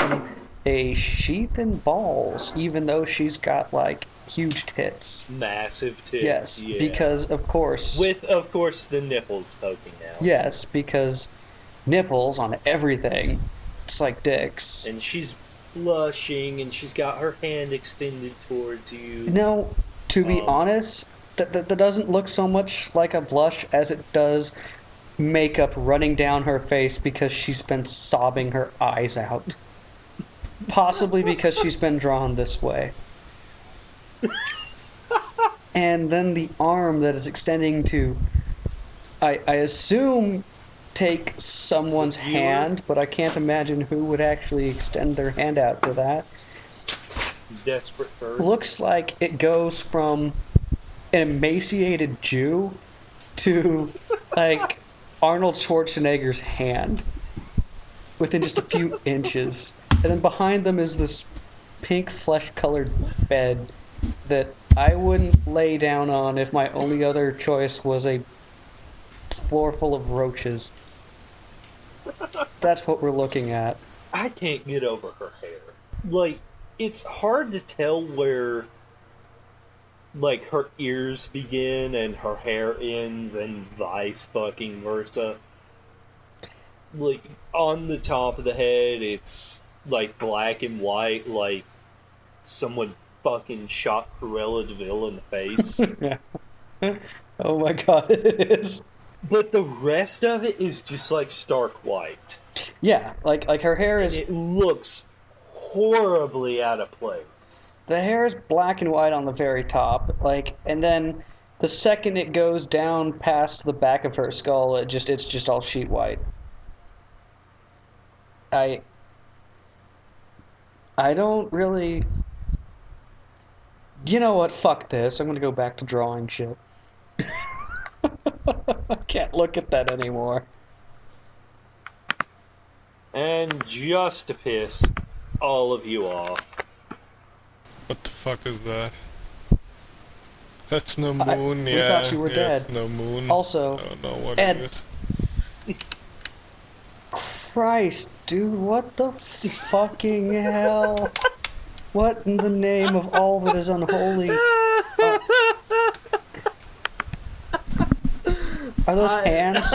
a sheep and balls, even though she's got like huge tits. Massive tits. Yes, yeah. because of course. With, of course, the nipples poking out. Yes, because nipples on everything. It's like dicks. And she's blushing, and she's got her hand extended towards you. No, to be honest, that doesn't look so much like a blush as it does makeup running down her face because she's been sobbing her eyes out. Possibly because she's been drawn this way. And then the arm that is extending to, I assume, take someone's hand, but I can't imagine who would actually extend their hand out to that. Desperate bird. Looks like it goes from an emaciated Jew to, like, Arnold Schwarzenegger's hand within just a few inches. And then behind them is this pink flesh-colored bed that I wouldn't lay down on if my only other choice was a floor full of roaches. That's what we're looking at. I can't get over her hair. Like, it's hard to tell where, like, her ears begin and her hair ends and vice fucking versa. Like, on the top of the head, it's, like, black and white, like someone fucking shot Cruella de Vil in the face. Yeah. Oh my god, it is. But the rest of it is just, like, stark white. Yeah, like her hair is... And it looks horribly out of place. The hair is black and white on the very top, like, and then the second it goes down past the back of her skull, it's just all sheet white. I don't really... You know what? Fuck this. I'm gonna go back to drawing shit. I can't look at that anymore. And just to piss all of you off. What the fuck is that? That's no moon, we yeah. thought you were yeah, dead. It's no moon. Also, I don't know what Ed, it is. Christ, dude, what the fucking hell? What in the name of all that is unholy? Are those hands?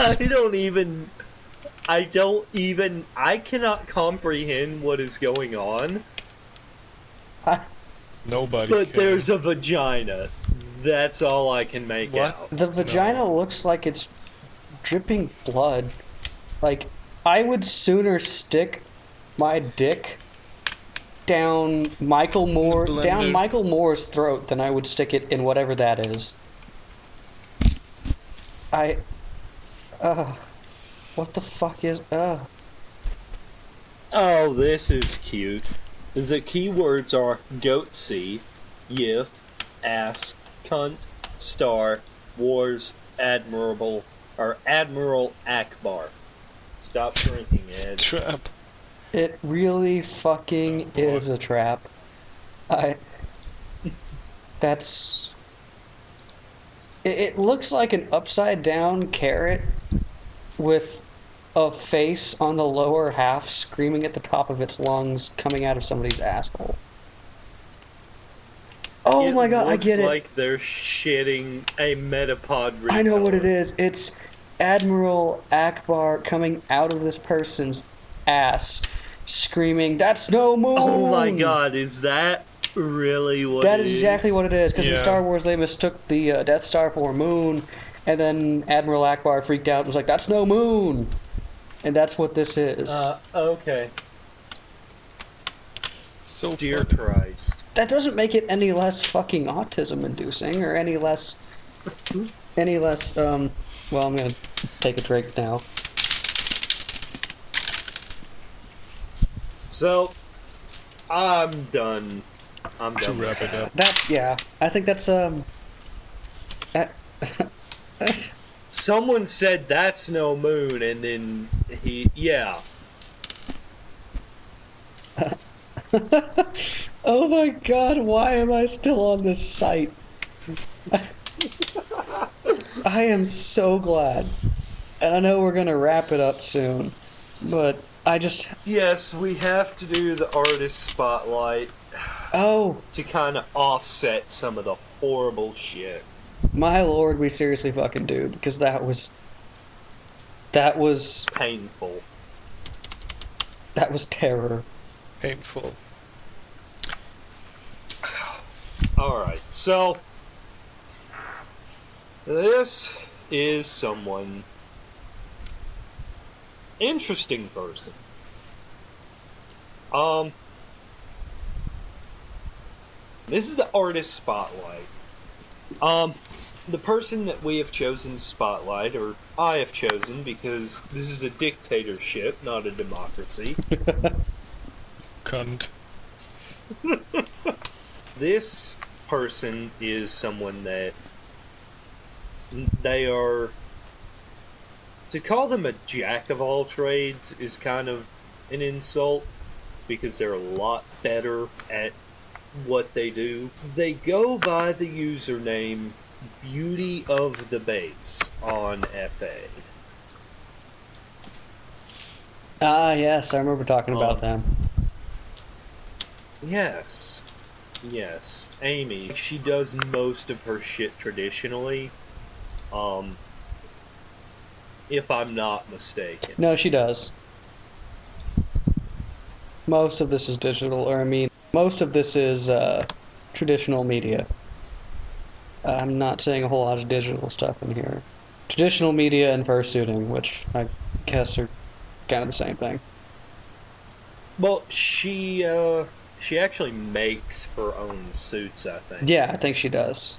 I cannot comprehend what is going on. Nobody But can. there's a vagina. That's all I can make What? out. The vagina looks like it's dripping blood. Like, I would sooner stick my dick down Michael Moore's throat than I would stick it in whatever that is. What the fuck is, Oh, this is cute. The keywords are goatsy, yif, ass, cunt, star, wars, admirable, or Admiral Akbar. Stop drinking, Ed. Trap. It really fucking is a trap. That's... It looks like an upside down carrot with a face on the lower half screaming at the top of its lungs coming out of somebody's asshole. Oh my god, I get it. It looks like they're shitting a metapod retard. I know what it is. It's Admiral Akbar coming out of this person's ass screaming, "That's no moon!" Oh my god, is that really what That it is exactly what it is, because in Yeah. Star Wars they mistook the Death Star for a moon, and then Admiral Akbar freaked out and was like, "That's no moon!" And that's what this is. Okay. So Dear funny. Christ. That doesn't make it any less fucking autism-inducing, or any less... well, I'm gonna take a drink now. So, I'm done. I'm To done with wrap it that. up. That's, yeah, I think that's, that's... Someone said that's no moon, and then yeah. Oh my god, why am I still on this site? I am so glad. And I know we're gonna wrap it up soon, but I just... Yes, we have to do the artist spotlight Oh, to kind of offset some of the horrible shit. my lord, we seriously fucking do, because that was Painful. terror. Painful. Alright, so this is someone interesting person. This is the artist spotlight. The person that we have chosen to spotlight, or I have chosen, because this is a dictatorship, not a democracy. Cunt. This person is someone that they are... To call them a jack of all trades is kind of an insult, because they're a lot better at what they do. They go by the username Beauty of the Base on FA. Ah, yes, I remember talking about them. Yes. Yes. Amy, she does most of her shit traditionally. If I'm not mistaken. No, she does. Most of this is digital, or I mean, most of this is traditional media. I'm not saying a whole lot of digital stuff in here. Traditional media and fursuiting, which I guess are kind of the same thing. Well, she actually makes her own suits, I think. Yeah, I think she does.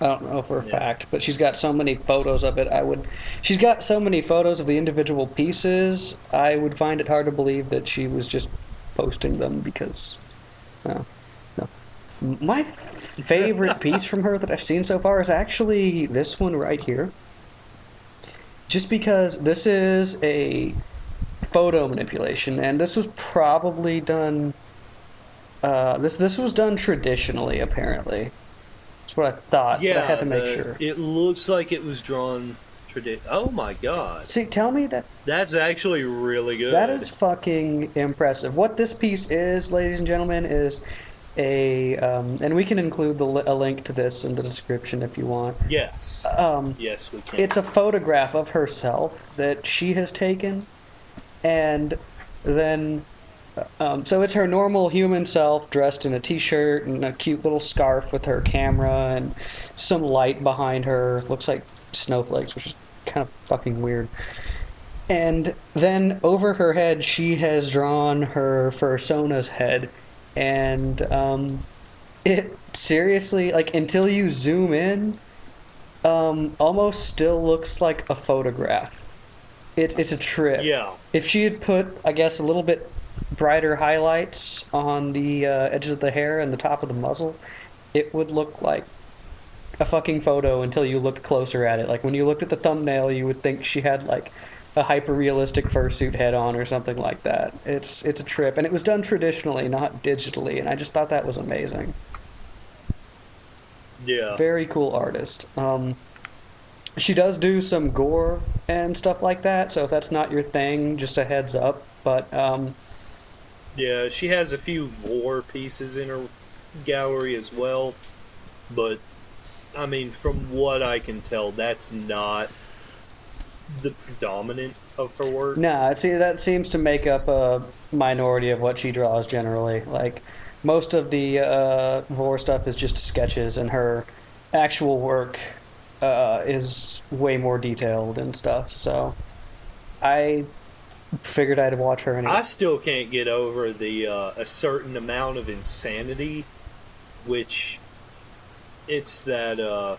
I don't know for a Yeah. fact, but she's got so many photos of it. She's got so many photos of the individual pieces. I would find it hard to believe that she was just posting them because, well, no. My favorite piece from her that I've seen so far is actually this one right here. Just because this is a photo manipulation, and this was probably done. This was done traditionally, apparently. That's what I thought, but I had to make sure. It looks like it was drawn Oh my god. See, tell me that That's actually really good. that is fucking impressive. What this piece is, ladies and gentlemen, is and we can include a link to this in the description if you want. Yes. Yes, we can. It's a photograph of herself that she has taken, and then so it's her normal human self dressed in a t-shirt and a cute little scarf with her camera and some light behind her. Looks like snowflakes, which is kind of fucking weird. And then over her head, she has drawn her fursona's head. And it seriously, like, until you zoom in, almost still looks like a photograph. It's a trip. Yeah. If she had put, I guess, a little bit brighter highlights on the edges of the hair and the top of the muzzle, it would look like a fucking photo until you looked closer at it. Like, when you looked at the thumbnail, you would think she had, like, a hyper-realistic fursuit head on or something like that. It's a trip. And it was done traditionally, not digitally, and I just thought that was amazing. Yeah. Very cool artist. She does do some gore and stuff like that, so if that's not your thing, just a heads up. But, yeah, she has a few war pieces in her gallery as well, but, I mean, from what I can tell, that's not the predominant of her work. nah, see, that seems to make up a minority of what she draws generally. Like, most of the vor stuff is just sketches, and her actual work is way more detailed and stuff, so I figured I'd watch her anyway. I still can't get over the a certain amount of insanity, which it's that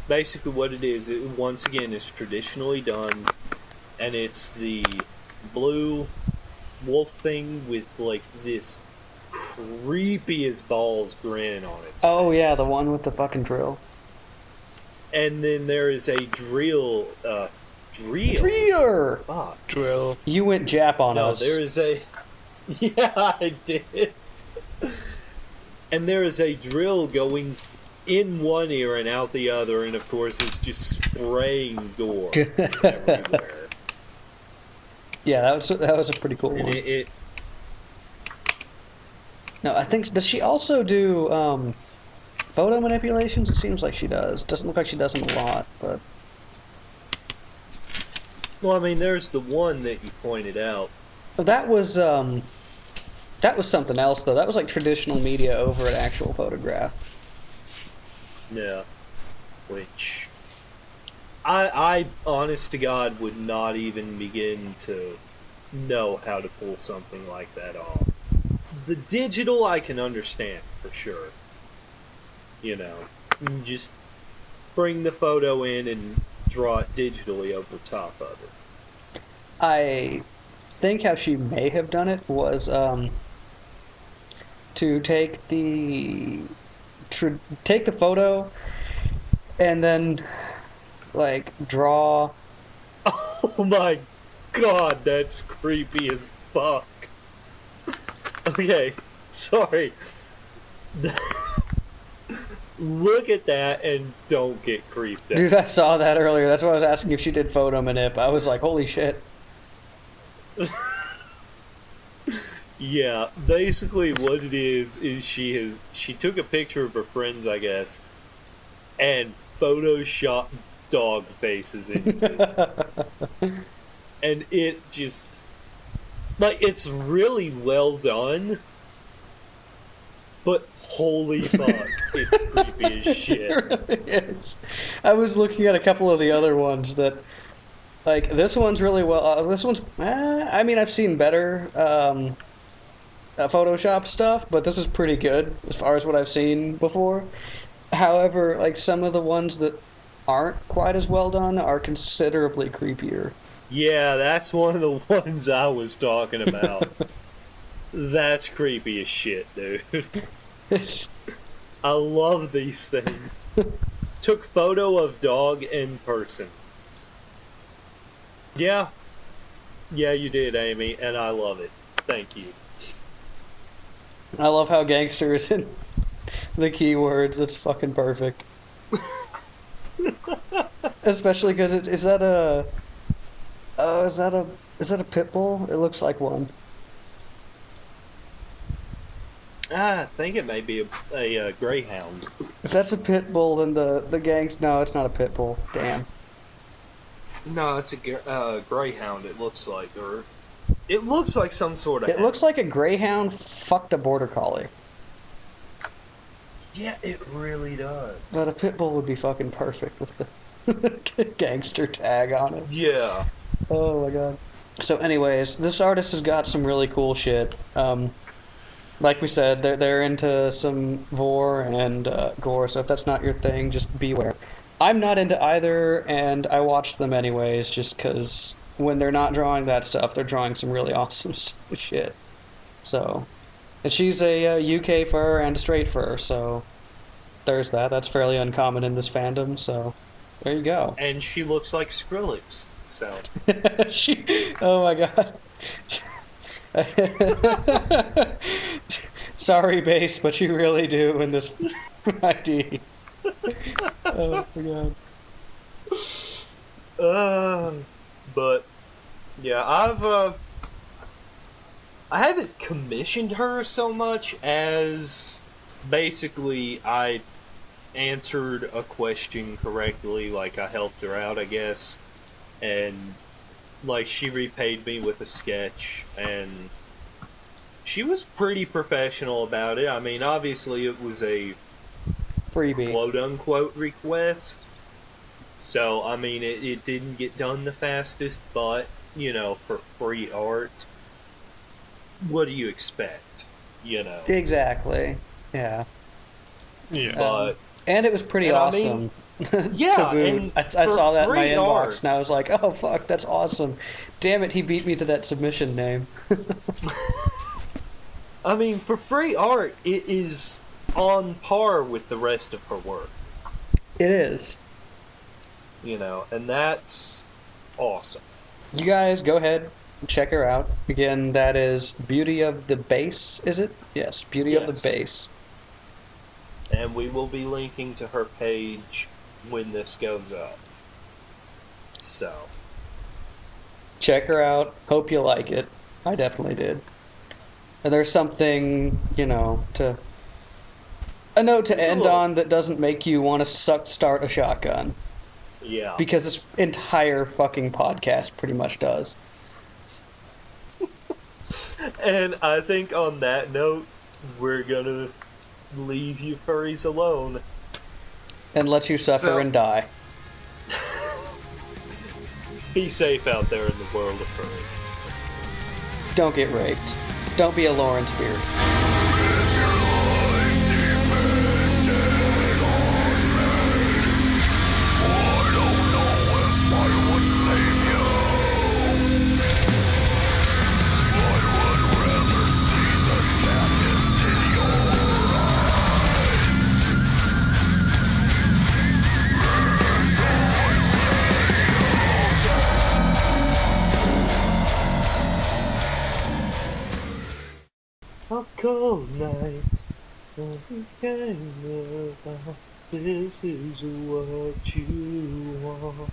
basically what it is, it once again is traditionally done, and it's the blue wolf thing with like this creepy as balls grin on it. Oh yeah, the one with the fucking drill. And then there is a drill. Driller! Fuck. Drill. You went Jap on No, us. there is a. Yeah, I did. And there is a drill going in one ear and out the other, and of course it's just spraying gore everywhere. Yeah, that was a pretty cool And one. No, I think, does she also do photo manipulations? It seems like she does. Doesn't look like she does them a lot, but well, I mean, there's the one that you pointed out. that was something else though. That was like traditional media over an actual photograph. Yeah. Which I honest to God would not even begin to know how to pull something like that off. The digital I can understand for sure. You know, just bring the photo in and draw it digitally over top of it. I think how she may have done it was to take the photo and then like draw. Oh my God, that's creepy as fuck. Okay, sorry. Look at that and don't get creeped out. Dude, I saw that earlier. That's why I was asking if she did photo manip. I was like, holy shit. Yeah, basically what it is she took a picture of her friends, I guess, and photoshopped dog faces into it. And it just, like, it's really well done, but holy fuck, it's creepy as shit. It really is. I was looking at a couple of the other ones that, like, this one's really well. This one's, I mean, I've seen better Photoshop stuff, but this is pretty good as far as what I've seen before. However, like, some of the ones that aren't quite as well done are considerably creepier. Yeah, that's one of the ones I was talking about. That's creepy as shit, dude. I love these things. Took photo of dog in person. Yeah. Yeah, you did, Amy, and I love it. Thank you. I love how gangster is in the keywords. That's fucking perfect. Especially because is that a pit bull? It looks like one. I think it may be a greyhound. If that's a pit bull, then the gang's... No, it's not a pit bull. Damn. No, it's a greyhound. It looks like, or it looks like some sort of. It looks like a greyhound fucked a border collie. Yeah, it really does. But a pit bull would be fucking perfect with the gangster tag on it. Yeah. Oh my god. So anyways, this artist has got some really cool shit. Like we said, they're into some vor and gore, so if that's not your thing, just beware. I'm not into either, and I watch them anyways, just because when they're not drawing that stuff, they're drawing some really awesome shit. So, and she's a UK fur and a straight fur, so there's that. That's fairly uncommon in this fandom, so there you go. And she looks like Skrillex, so. Oh my god. Sorry, base, but you really do in this ID. Oh my god. But yeah, I haven't commissioned her so much as basically I answered a question correctly, like I helped her out, I guess, and like she repaid me with a sketch, and she was pretty professional about it. I mean, obviously it was a Freebie. quote-unquote request, so I mean it didn't get done the fastest, but you know, for free art, what do you expect, you know? Exactly. Yeah. Yeah. But and it was pretty and awesome. yeah, to boot. and I for saw that in my free inbox, art- and I was like, "Oh fuck, that's awesome!" Damn it, he beat me to that submission name. I mean, for free art, it is on par with the rest of her work, It is. you know, and that's awesome. You guys go ahead and check her out. Again, that is Beauty of the Base, is it? Yes, Beauty of the Yes. Base. And we will be linking to her page when this goes up. So, Check her out. Hope you like it. I definitely did. And there's something, you know, a note to end on that doesn't make you want to start a shotgun. yeah. Because this entire fucking podcast pretty much does. And I think on that note, we're gonna leave you furries alone. And let you suffer So- and die. Be safe out there in the world of furry. Don't get raped. Don't be a Lauren Spear. A cold night, this is what you want.